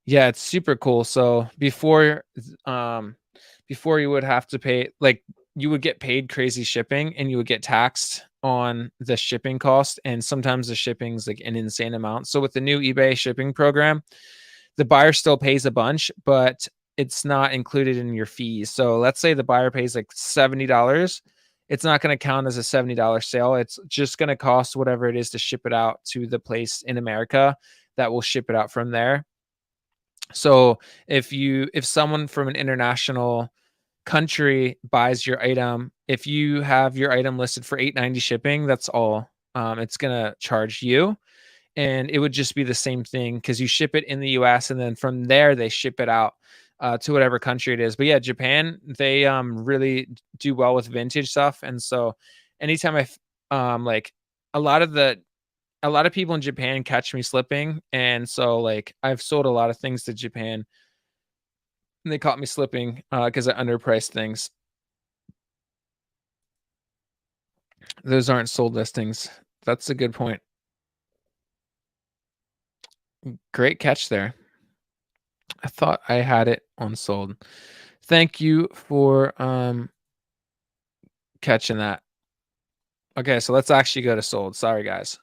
Speaker 1: Yeah, it's super cool. So before you would have to pay, like you would get paid crazy shipping and you would get taxed on the shipping cost, and sometimes the shipping's like an insane amount. So with the new eBay shipping program, the buyer still pays a bunch, but it's not included in your fees. So let's say the buyer pays like $70. It's not going to count as a $70 sale. It's just going to cost whatever it is to ship it out to the place in America that will ship it out from there. So if someone from an international country buys your item, if you have your item listed for $8.90 shipping, that's all it's gonna charge you. And it would just be the same thing because you ship it in the US and then from there they ship it out to whatever country it is. But yeah, Japan, they really do well with vintage stuff. And so anytime like a lot of the a lot of people in Japan catch me slipping, and so like I've sold a lot of things to Japan, and they caught me slipping because I underpriced things. Those aren't sold listings. That's a good point. Great catch there. I thought I had it on sold. Thank you for catching that. Okay, so let's actually go to sold. Sorry, guys.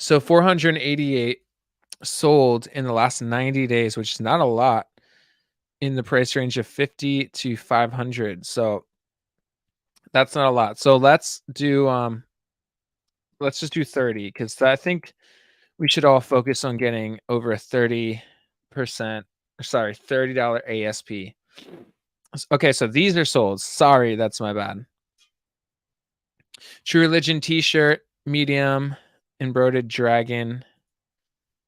Speaker 1: So 488 sold in the last 90 days, which is not a lot, in the price range of 50 to 500. So that's not a lot. So let's just do 30 because I think we should all focus on getting over a 30%, sorry, $30 ASP. Okay, so these are sold. Sorry, that's my bad. True Religion t-shirt, medium, embroidered dragon.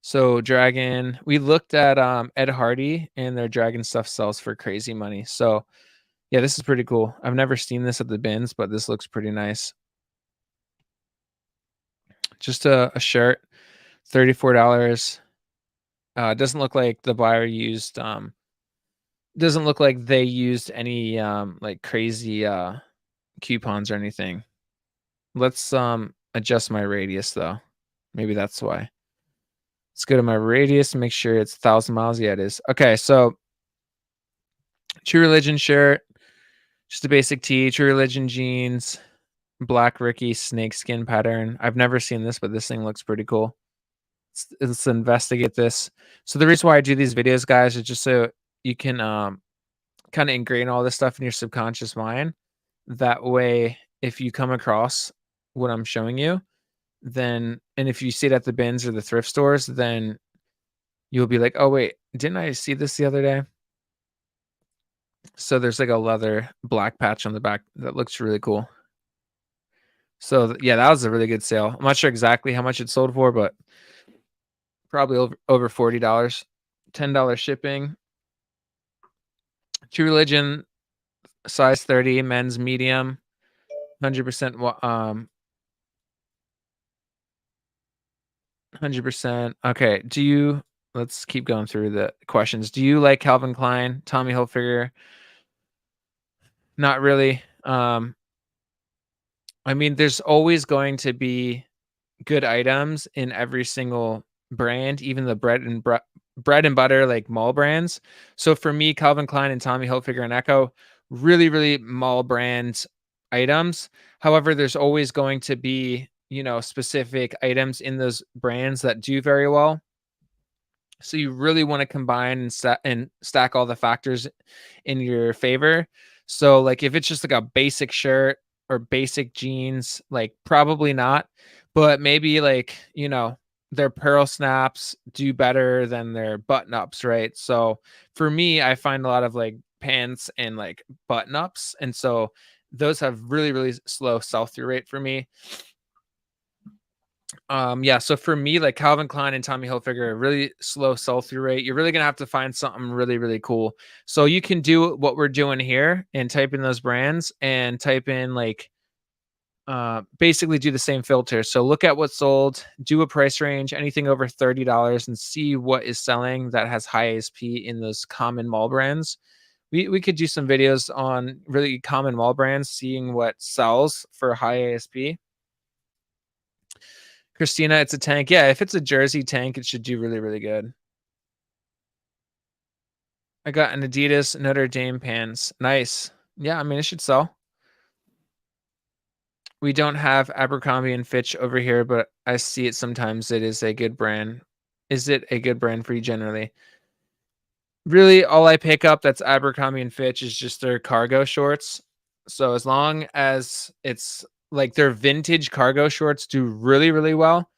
Speaker 1: So dragon, we looked at Ed Hardy, and their dragon stuff sells for crazy money. So yeah, this is pretty cool. I've never seen this at the bins, but this looks pretty nice. Just a shirt, $34. Doesn't look like the buyer used doesn't look like they used any like crazy coupons or anything. Let's adjust my radius though. Maybe that's why. Let's go to my radius and make sure it's 1,000 miles. Yeah, it is. Okay, so True Religion shirt, just a basic tee, True Religion jeans, Black Ricky snakeskin pattern. I've never seen this, but this thing looks pretty cool. Let's investigate this. So the reason why I do these videos, guys, is just so you can kind of ingrain all this stuff in your subconscious mind. That way, if you come across what I'm showing you, then and if you see it at the bins or the thrift stores, then you'll be like, oh wait, didn't I see this the other day? So there's like a leather black patch on the back that looks really cool. So yeah, that was a really good sale. I'm not sure exactly how much it sold for, but probably over $40. $10 shipping. True Religion size 30, men's medium, 100% 100%. Okay, let's keep going through the questions. Do you like Calvin Klein, Tommy Hilfiger? Not really. I mean, there's always going to be good items in every single brand, even the bread and butter like mall brands. So for me, Calvin Klein and Tommy Hilfiger and Echo, really, really mall brand items. However, there's always going to be, specific items in those brands that do very well. So you really want to combine and stack all the factors in your favor. So like if it's just like a basic shirt or basic jeans, like probably not, but maybe like, their pearl snaps do better than their button ups, right? So for me, I find a lot of like pants and like button ups. And so those have really, really slow sell through rate for me. Yeah, so for me, like Calvin Klein and Tommy Hilfiger, really slow sell through rate. You're really gonna have to find something really, really cool. So you can do what we're doing here and type in those brands and type in like basically do the same filter. So look at what's sold, do a price range, anything over $30, and see what is selling that has high ASP in those common mall brands. We could do some videos on really common mall brands, seeing what sells for high ASP. Christina, it's a tank. Yeah, if it's a jersey tank, it should do really, really good. I got an Adidas Notre Dame pants. Nice. Yeah, I mean, it should sell. We don't have Abercrombie and Fitch over here, but I see it sometimes. It is a good brand. Is it a good brand for you generally? Really, all I pick up that's Abercrombie and Fitch is just their cargo shorts. So as long as it's like their vintage cargo shorts do really, really well.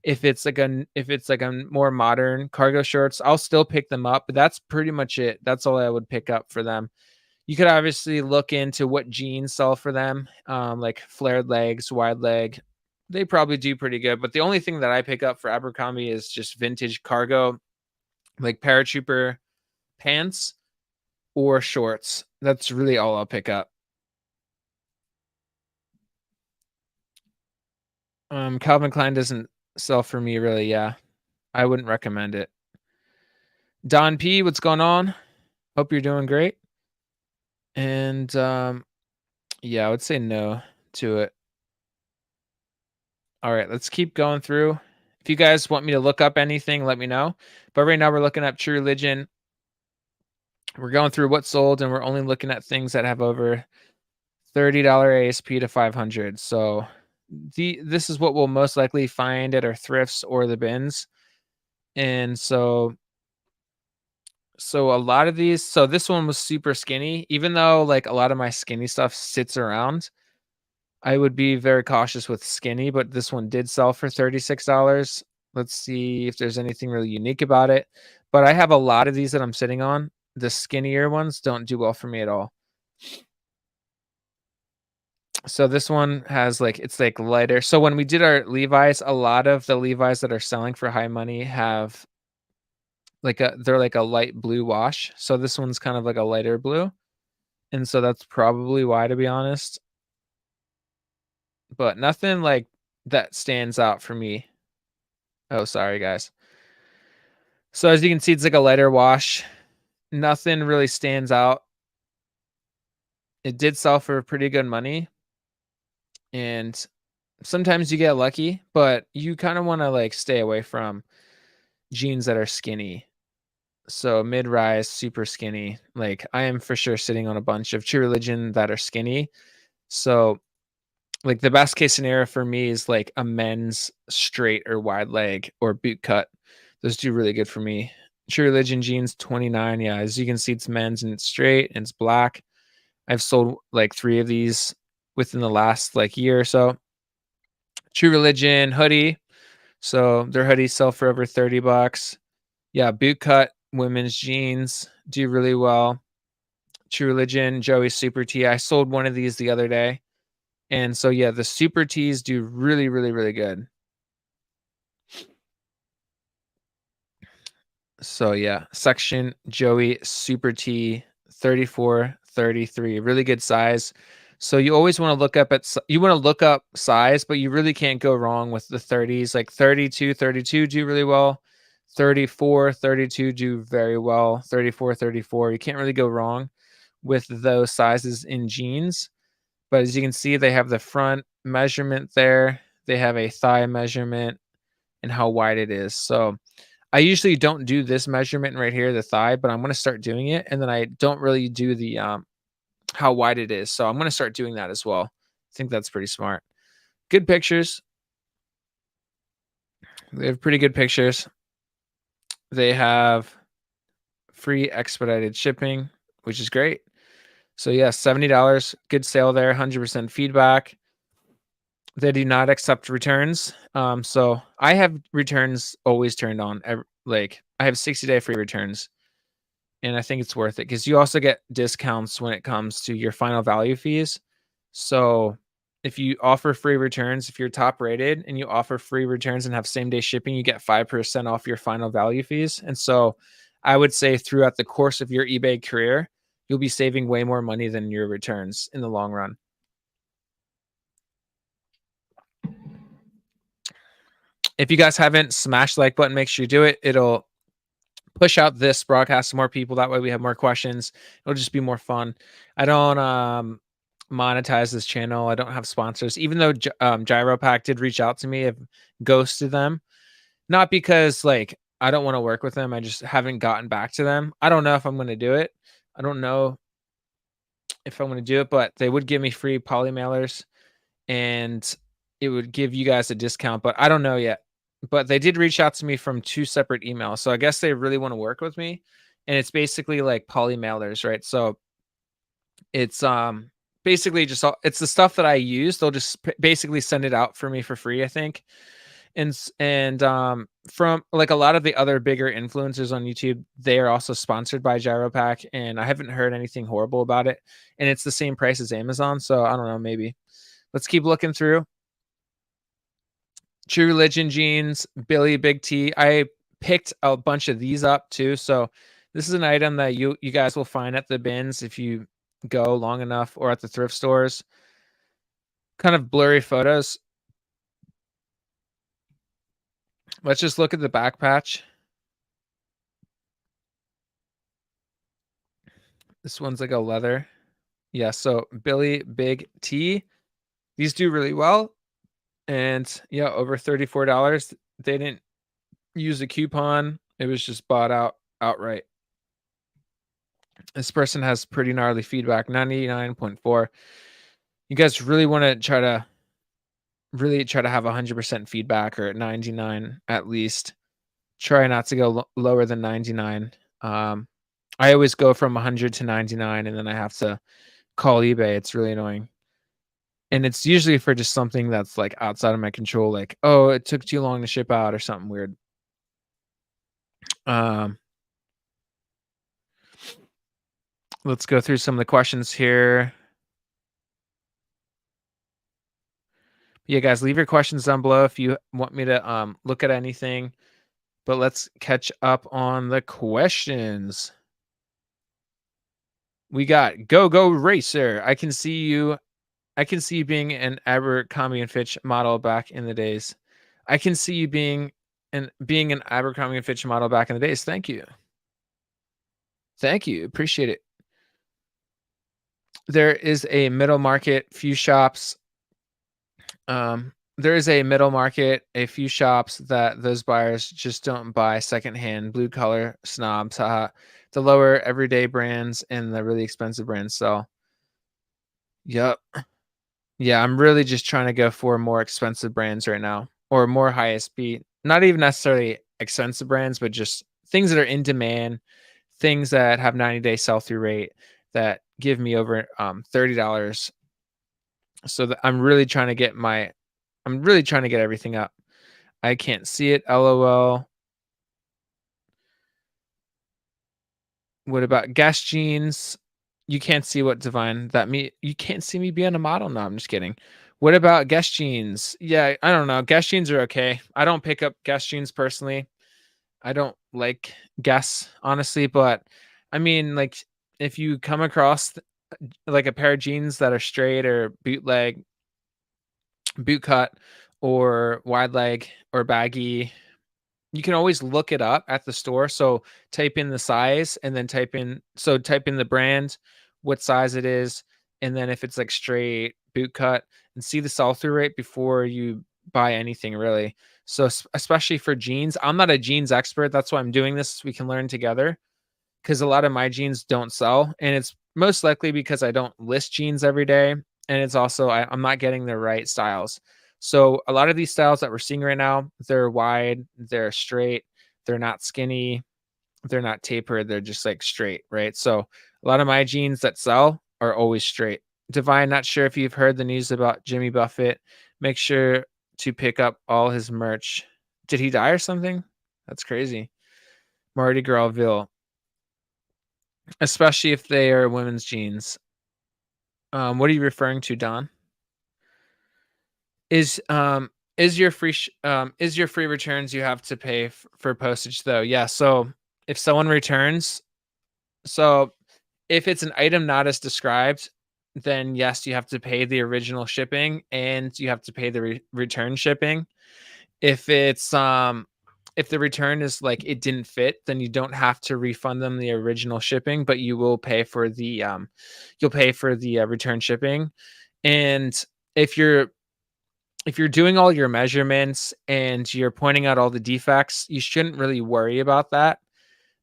Speaker 1: If it's like a more modern cargo shorts, I'll still pick them up, but that's pretty much it. That's all I would pick up for them. You could obviously look into what jeans sell for them, like flared legs, wide leg. They probably do pretty good, but the only thing that I pick up for Abercrombie is just vintage cargo, like paratrooper pants or shorts. That's really all I'll pick up. Calvin Klein doesn't sell for me really. Yeah, I wouldn't recommend it. Don P, what's going on? Hope you're doing great. And yeah, I would say no to it. All right, let's keep going through. If you guys want me to look up anything, let me know. But right now we're looking up True Religion. We're going through what sold, and we're only looking at things that have over $30 ASP to 500. So this is what we'll most likely find at our thrifts or the bins. And so a lot of these, so this one was super skinny, even though like a lot of my skinny stuff sits around. I would be very cautious with skinny, but this one did sell for $36. Let's see if there's anything really unique about it. But I have a lot of these that I'm sitting on. The skinnier ones don't do well for me at all. So this one has like, it's like lighter. So when we did our Levi's, a lot of the Levi's that are selling for high money have they're like a light blue wash. So this one's kind of like a lighter blue. And so that's probably why, to be honest. But nothing like that stands out for me. Oh, sorry, guys. So as you can see, it's like a lighter wash. Nothing really stands out. It did sell for pretty good money. And sometimes you get lucky, but you kind of want to like stay away from jeans that are skinny. So mid-rise, super skinny. Like I am for sure sitting on a bunch of True Religion that are skinny. So like the best case scenario for me is like a men's straight or wide leg or boot cut. Those do really good for me. True Religion jeans 29. Yeah, as you can see, it's men's and it's straight and it's black. I've sold like 3 of these within the last like year or so. True Religion hoodie. So their hoodies sell for over 30 bucks. Yeah, boot cut women's jeans do really well. True Religion, Joey Super Tee. I sold one of these the other day. And so yeah, the Super Tees do really, really, really good. So yeah, section Joey Super Tee 34, 33. Really good size. So you always want to look up you want to look up size, but you really can't go wrong with the 30s. Like 32, 32 do really well. 34, 32 do very well. 34, 34. You can't really go wrong with those sizes in jeans. But as you can see, they have the front measurement there. They have a thigh measurement and how wide it is. So I usually don't do this measurement right here, the thigh, but I'm going to start doing it. And then I don't really do the how wide it is. So I'm going to start doing that as well. I think that's pretty smart. Good pictures. They have pretty good pictures. They have free expedited shipping, which is great. So yeah, $70. Good sale there. 100% feedback. They do not accept returns. So I have returns always turned on. Like I have 60-day free returns. And I think it's worth it because you also get discounts when it comes to your final value fees. So if you offer free returns, if you're top rated and you offer free returns and have same day shipping, you get 5% off your final value fees. And so I would say throughout the course of your eBay career, you'll be saving way more money than your returns in the long run. If you guys haven't smashed the like button, make sure you do it. It'll push out this broadcast to more people. That way we have more questions. It'll just be more fun. I don't monetize this channel. I don't have sponsors. Even though Gyropack did reach out to me, I've ghosted them. Not because like I don't want to work with them. I just haven't gotten back to them. I don't know if I'm going to do it. I don't know if I'm going to do it, but they would give me free poly mailers and it would give you guys a discount, but I don't know yet. But they did reach out to me from 2 separate emails. So I guess they really want to work with me. And it's basically like poly mailers, right? So it's basically just it's the stuff that I use. They'll just basically send it out for me for free, I think. And from like a lot of the other bigger influencers on YouTube, they are also sponsored by Gyropack, and I haven't heard anything horrible about it. And it's the same price as Amazon, so I don't know, maybe. Let's keep looking through. True Religion jeans, Billy Big T. I picked a bunch of these up too. So this is an item that you guys will find at the bins if you go long enough, or at the thrift stores. Kind of blurry photos. Let's just look at the back patch. This one's like a leather. Yeah, so Billy Big T. These do really well. And yeah, over $34. They didn't use a coupon. It was just bought outright. This person has pretty gnarly feedback, 99.4. You guys really want to try to have 100% feedback, or at 99 at least. Try not to go lower than 99. I always go from 100 to 99 and then I have to call eBay. It's really annoying. And it's usually for just something that's like outside of my control, like, oh, it took too long to ship out or something weird. Let's go through some of the questions here. Yeah, guys, leave your questions down below if you want me to look at anything. But let's catch up on the questions. We got Go Racer. I can see you being an Abercrombie and Fitch model back in the days. I can see you being an Abercrombie and Fitch model back in the days. Thank you. Thank you. Appreciate it. There is a middle market, few shops. there is a middle market, a few shops that those buyers just don't buy secondhand blue collar snobs. The lower everyday brands and the really expensive brands sell. Yep. Yeah, I'm really just trying to go for more expensive brands right now or more high ASP. Not even necessarily expensive brands, but just things that are in demand, things that have 90-day sell-through rate that give me over $30. So that I'm really trying to get everything up. I can't see it. LOL. What about Guess jeans? You can't see what Divine that me you can't see me being a model? No, I'm just kidding. What about Guess jeans? Yeah, I don't know. Guess jeans are okay. I don't pick up Guess jeans personally. I don't like Guess, honestly, but I mean, like, if you come across like a pair of jeans that are straight or bootleg, boot cut, or wide leg or baggy, you can always look it up at the store. So type in the size and then type in the brand, what size it is, and then if it's like straight boot cut, and see the sell-through rate before you buy anything really. So especially for jeans, I'm not a jeans expert. That's why I'm doing this. So we can learn together because a lot of my jeans don't sell, and it's most likely because I don't list jeans every day, and it's also I'm not getting the right styles. So a lot of these styles that we're seeing right now, they're wide, they're straight, they're not skinny, they're not tapered, they're just like straight, right? So a lot of my jeans that sell are always straight. Divine, not sure if you've heard the news about Jimmy Buffett. Make sure to pick up all his merch. Did he die or something? That's crazy. Mardi Grasville, especially if they are women's jeans. What are you referring to, Don? Is um is your free returns you have to pay for postage though? Yeah. So if someone returns, so if it's an item not as described, then yes, you have to pay the original shipping and you have to pay the return shipping. If it's if the return is like it didn't fit, then you don't have to refund them the original shipping, but you will pay for the you'll pay for the return shipping. And if you're if you're doing all your measurements and you're pointing out all the defects, you shouldn't really worry about that.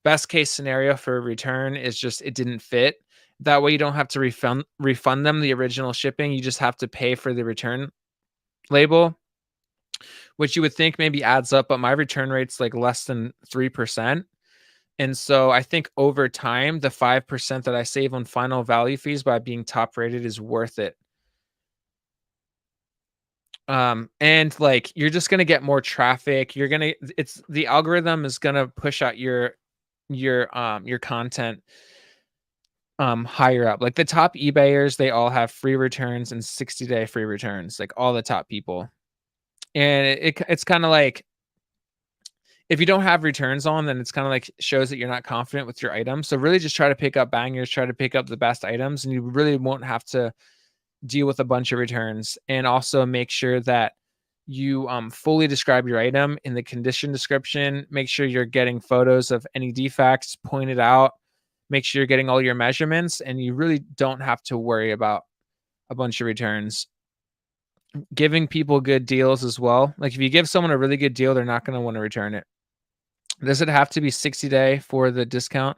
Speaker 1: Best case scenario for a return is just it didn't fit. That way you don't have to refund them the original shipping. You just have to pay for the return label, which you would think maybe adds up, but my return rate's like less than 3%. And so I think over time, the 5% that I save on final value fees by being top rated is worth it. And like you're just gonna get more traffic. It's the algorithm is gonna push out your content higher up. Like the top eBayers, they all have free returns and 60-day free returns, like all the top people. And it's kind of like if you don't have returns on, then it's kind of like shows that you're not confident with your items. So really just try to pick up bangers, try to pick up the best items, and you really won't have to deal with a bunch of returns. And also make sure that you fully describe your item in the condition description. Make sure you're getting photos of any defects pointed out. Make sure you're getting all your measurements, and you really don't have to worry about a bunch of returns. Giving people good deals as well. Like if you give someone a really good deal, they're not going to want to return it. Does it have to be 60-day for the discount?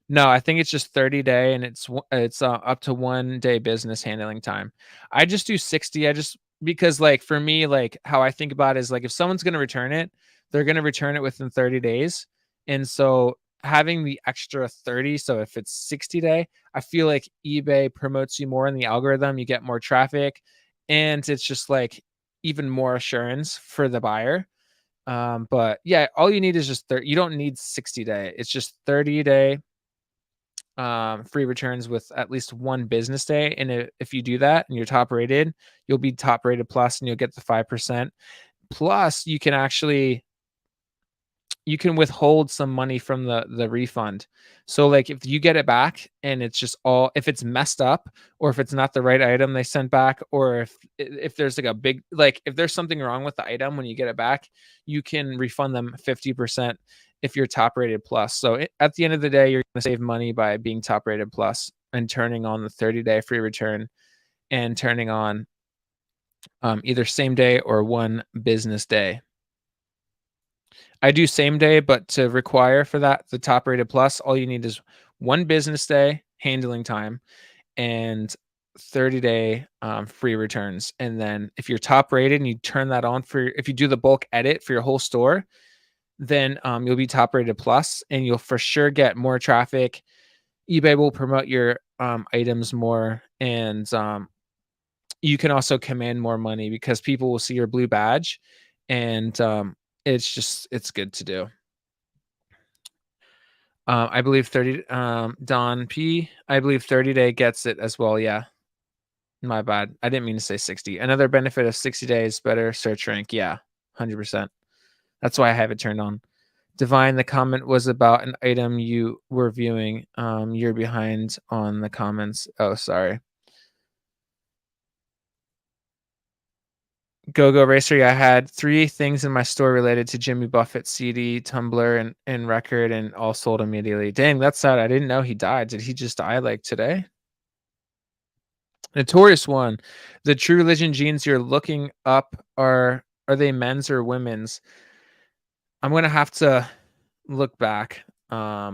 Speaker 1: No, I think it's just 30-day, and it's up to 1 day business handling time. I just do 60. I just because like for me, like how I think about it is like if someone's going to return it, they're going to return it within 30 days. And so having the extra 30, so if it's 60-day, I feel like eBay promotes you more in the algorithm, you get more traffic, and it's just like even more assurance for the buyer. But yeah, all you need is just 30. You don't need 60-day. It's just 30-day free returns with at least 1 business day. And if you do that and you're top rated, you'll be top rated plus, and you'll get the 5%. Plus, you can withhold some money from the refund. So like if you get it back and it's just all if it's messed up, or if it's not the right item they sent back, or if there's like a big like if there's something wrong with the item when you get it back, you can refund them 50% if you're top rated plus. So at the end of the day, you're going to save money by being top rated plus and turning on the 30-day free return and turning on either same day or 1 business day. I do same day, but to require for that, the top rated plus, all you need is 1 business day handling time and 30-day free returns. And then if you're top rated and you turn that on if you do the bulk edit for your whole store, then you'll be top rated plus and you'll for sure get more traffic. eBay will promote your items more, and you can also command more money because people will see your blue badge, and it's good to do. I believe 30, Don P. I believe 30-day gets it as well. Yeah, my bad. I didn't mean to say 60. Another benefit of 60 days, better search rank. Yeah, 100%. That's why I have it turned on. Divine, the comment was about an item you were viewing. You're behind on the comments. Oh, sorry. Go Racer. Yeah, I had 3 things in my store related to Jimmy Buffett CD, Tumblr, and record, and all sold immediately. Dang, that's sad. I didn't know he died. Did he just die like today? Notorious one. The True Religion jeans you're looking up are they men's or women's? I'm gonna have to look back. I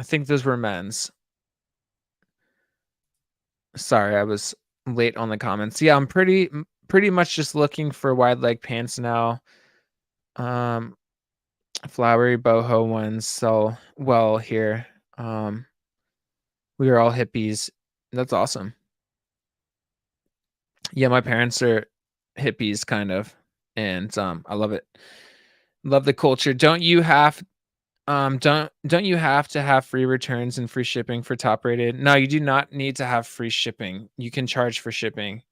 Speaker 1: think those were men's. Sorry, I was late on the comments. Yeah, I'm pretty much just looking for wide leg pants now. Um, Flowery boho ones sell well here. We are all hippies. That's awesome. Yeah, my parents are hippies kind of, and I love it. Love the culture. Don't you have to have free returns and free shipping for top rated? No, you do not need to have free shipping. You can charge for shipping.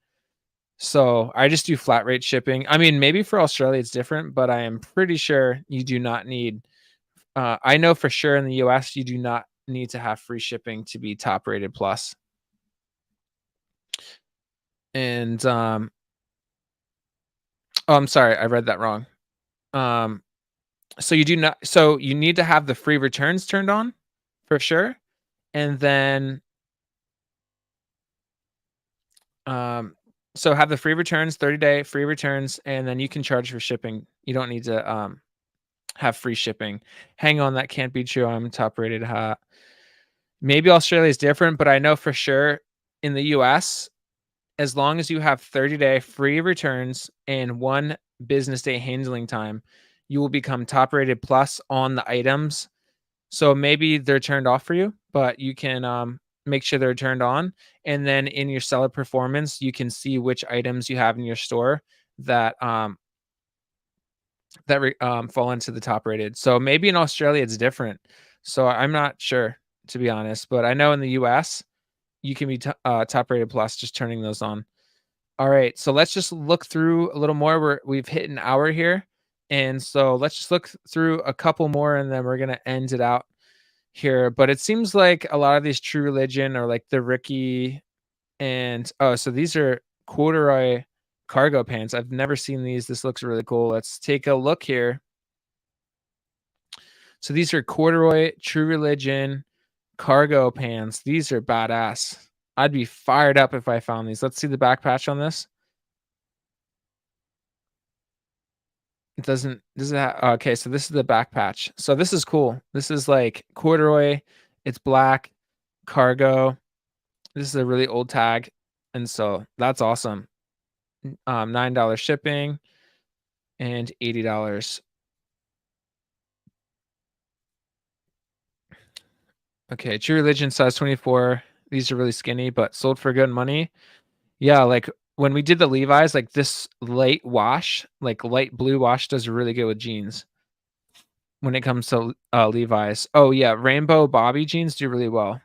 Speaker 1: So I just do flat rate shipping. I mean, maybe for Australia it's different, but I am pretty sure you do not need. I know for sure in the US you do not need to have free shipping to be top rated plus. And oh, I'm sorry, I read that wrong. So you do not. So you need to have the free returns turned on for sure, and then so have the free returns, 30-day free returns, and then you can charge for shipping. You don't need to have free shipping. Hang on, that can't be true. I'm top rated. Maybe Australia is different, but I know for sure in the US, as long as you have 30-day free returns and 1 business day handling time, you will become top rated plus on the items. So maybe they're turned off for you, but you can make sure they're turned on. And then in your seller performance, you can see which items you have in your store that fall into the top rated. So maybe in Australia it's different. So I'm not sure, to be honest, but I know in the US you can be top rated plus just turning those on. All right, so let's just look through a little more. We've hit an hour here, and so let's just look through a couple more, and then we're gonna end it out here. But it seems like a lot of these True Religion are like the Ricky, and oh, so these are corduroy cargo pants. I've never seen these. This looks really cool. Let's take a look here. So these are corduroy True Religion cargo pants. These are badass. I'd be fired up if I found these. Let's see the back patch on this. It does it have, okay, so this is the back patch. So this is cool. This is like corduroy. It's black cargo. This is a really old tag. And so that's awesome. $9 shipping and $80. Okay, True Religion size 24. These are really skinny, but sold for good money. Yeah, like when we did the Levi's, like this light wash, like light blue wash does really good with jeans when it comes to Levi's. Oh yeah, rainbow bobby jeans do really well.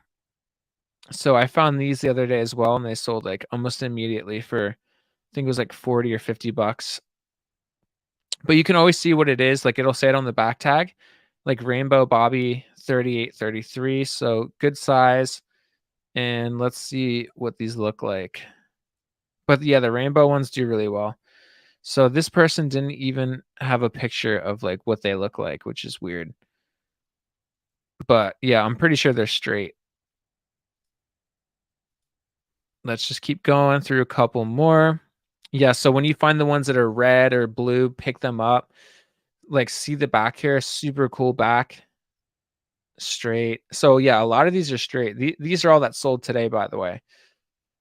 Speaker 1: So I found these the other day as well, and they sold like almost immediately for I think it was like 40 or 50 bucks. But you can always see what it is. Like it'll say it on the back tag, like rainbow bobby 3833. So good size. And let's see what these look like. But yeah, the rainbow ones do really well. So this person didn't even have a picture of like what they look like, which is weird. But yeah, I'm pretty sure they're straight. Let's just keep going through a couple more. Yeah, so when you find the ones that are red or blue, pick them up. Like, see the back here, super cool back, straight. So yeah, a lot of these are straight. These are all that sold today, by the way.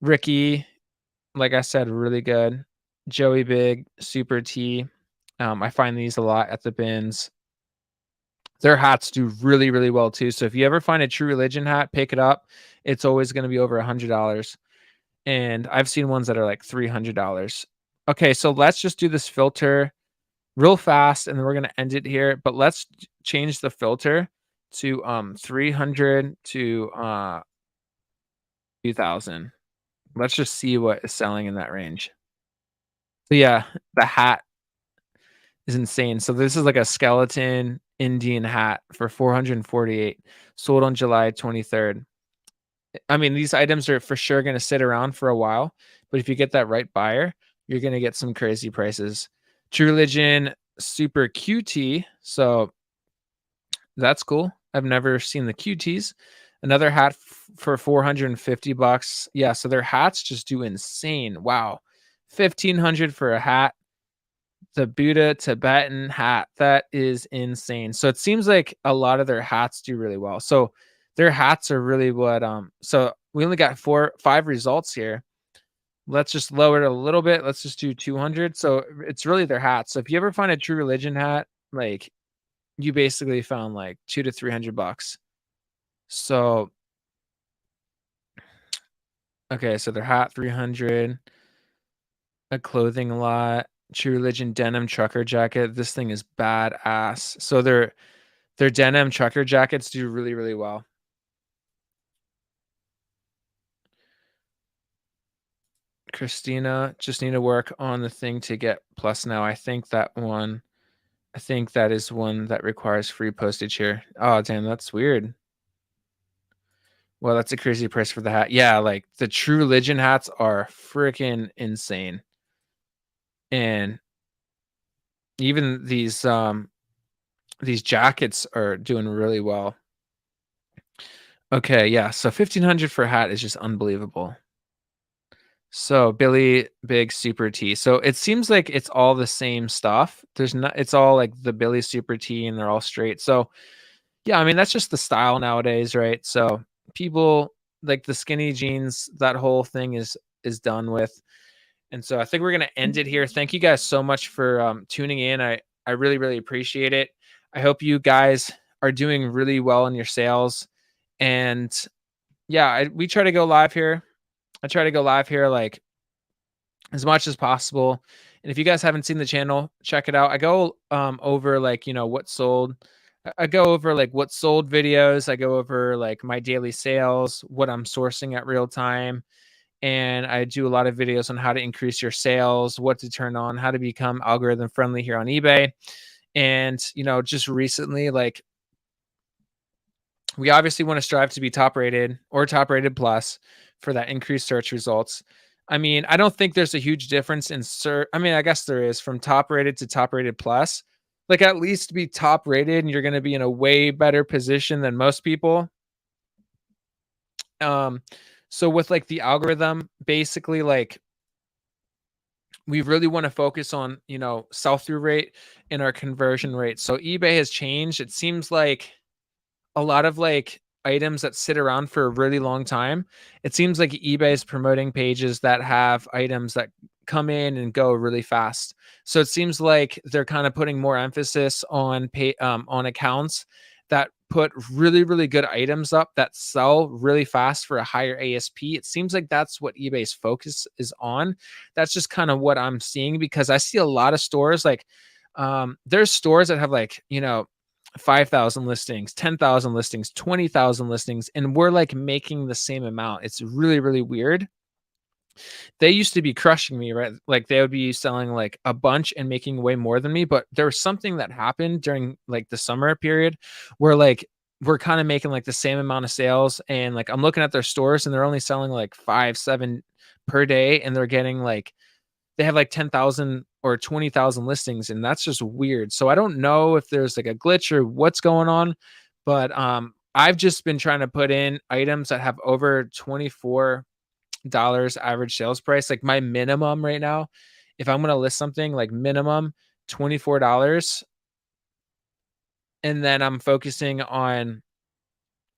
Speaker 1: Ricky, like I said, really good. Joey Big, Super T. I find these a lot at the bins. Their hats do really, really well too. So if you ever find a True Religion hat, pick it up. It's always going to be over $100. And I've seen ones that are like $300. Okay, so let's just do this filter real fast, and then we're gonna end it here. But let's change the filter to 300 to 2000. Let's just see what is selling in that range. So yeah, the hat is insane. So this is like a skeleton Indian hat for 448, sold on July 23rd. I mean, these items are for sure going to sit around for a while, but if you get that right buyer, you're going to get some crazy prices. True Religion Super QT. So that's cool. I've never seen the QTs. Another hat for 450 bucks. Yeah, so their hats just do insane. Wow. 1500 for a hat. The Buddha Tibetan hat. That is insane. So it seems like a lot of their hats do really well. So their hats are really what so we only got 5 results here. Let's just lower it a little bit. Let's just do 200. So it's really their hats. So if you ever find a True Religion hat, like you basically found like 200 to 300 bucks. So okay, so their hat 300, a clothing lot, True Religion denim trucker jacket. This thing is badass. So their denim trucker jackets do really, really well. Christina, just need to work on the thing to get plus now. I think that is one that requires free postage here. Oh, damn, that's weird. Well, that's a crazy price for the hat. Yeah, like the True Religion hats are freaking insane. And even these jackets are doing really well. Okay, yeah. So 1500 for a hat is just unbelievable. So Billy Big Super T. So it seems like it's all the same stuff. It's all like the Billy Super T and they're all straight. So yeah, I mean that's just the style nowadays, right? So people like the skinny jeans, that whole thing is done with. And so I think we're gonna end it here. Thank you guys so much for tuning in. I really, really appreciate it. I hope you guys are doing really well in your sales. And yeah, we try to go live here. I try to go live here like as much as possible. And if you guys haven't seen the channel, check it out. I go over like, what sold. I go over like what sold videos. I go over like my daily sales, what I'm sourcing at real time. And I do a lot of videos on how to increase your sales, what to turn on, how to become algorithm friendly here on eBay. And, just recently, like we obviously want to strive to be top rated or top rated plus for that increased search results. I mean, I don't think there's a huge difference in search. I mean, I guess there is from top rated to top rated plus. Like at least be top rated and you're going to be in a way better position than most people. So with like the algorithm, basically like we really want to focus on, sell-through rate and our conversion rate. So eBay has changed. It seems like a lot of like items that sit around for a really long time. It seems like eBay is promoting pages that have items that come in and go really fast. So it seems like they're kind of putting more emphasis on on accounts that put really, really good items up that sell really fast for a higher ASP. It seems like that's what eBay's focus is on. That's just kind of what I'm seeing because I see a lot of stores like there's stores that have like, 5,000 listings, 10,000 listings, 20,000 listings, and we're like making the same amount. It's really, really weird. They used to be crushing me, right? Like they would be selling like a bunch and making way more than me. But there was something that happened during like the summer period where like we're kind of making like the same amount of sales. And like I'm looking at their stores and they're only selling like 5, 7 per day. And they're getting like, they have like 10,000 or 20,000 listings. And that's just weird. So I don't know if there's like a glitch or what's going on, but I've just been trying to put in items that have over 24 average sales price. Like my minimum right now, if I'm gonna list something, like minimum $24, and then I'm focusing on,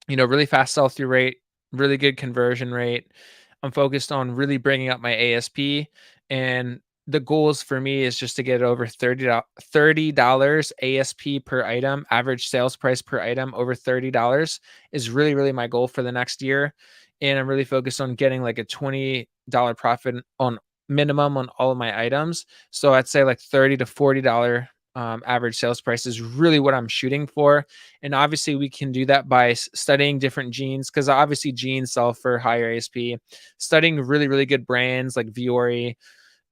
Speaker 1: really fast sell through rate, really good conversion rate. I'm focused on really bringing up my ASP, and the goals for me is just to get over $30 ASP per item, average sales price per item over $30 is really, really my goal for the next year. And I'm really focused on getting like a $20 profit on minimum on all of my items. So I'd say like $30 to $40 average sales price is really what I'm shooting for. And obviously, we can do that by studying different jeans, because obviously jeans sell for higher ASP. Studying really, really good brands like Viore,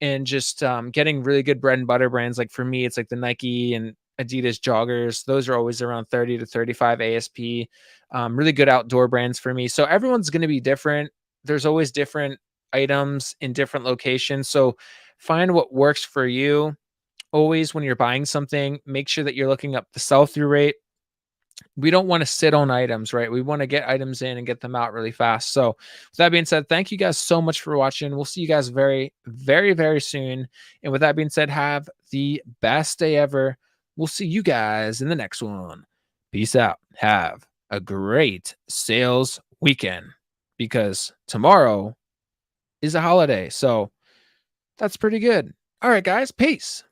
Speaker 1: and just getting really good bread and butter brands. Like for me, it's like the Nike and Adidas joggers. Those are always around 30 to 35 ASP. Really good outdoor brands for me. So everyone's going to be different. There's always different items in different locations. So find what works for you. Always, when you're buying something, make sure that you're looking up the sell through rate. We don't want to sit on items, right? We want to get items in and get them out really fast. So, with that being said, thank you guys so much for watching. We'll see you guys very, very, very soon. And with that being said, have the best day ever. We'll see you guys in the next one. Peace out. Have a great sales weekend, because tomorrow is a holiday. So, that's pretty good. All right, guys. Peace.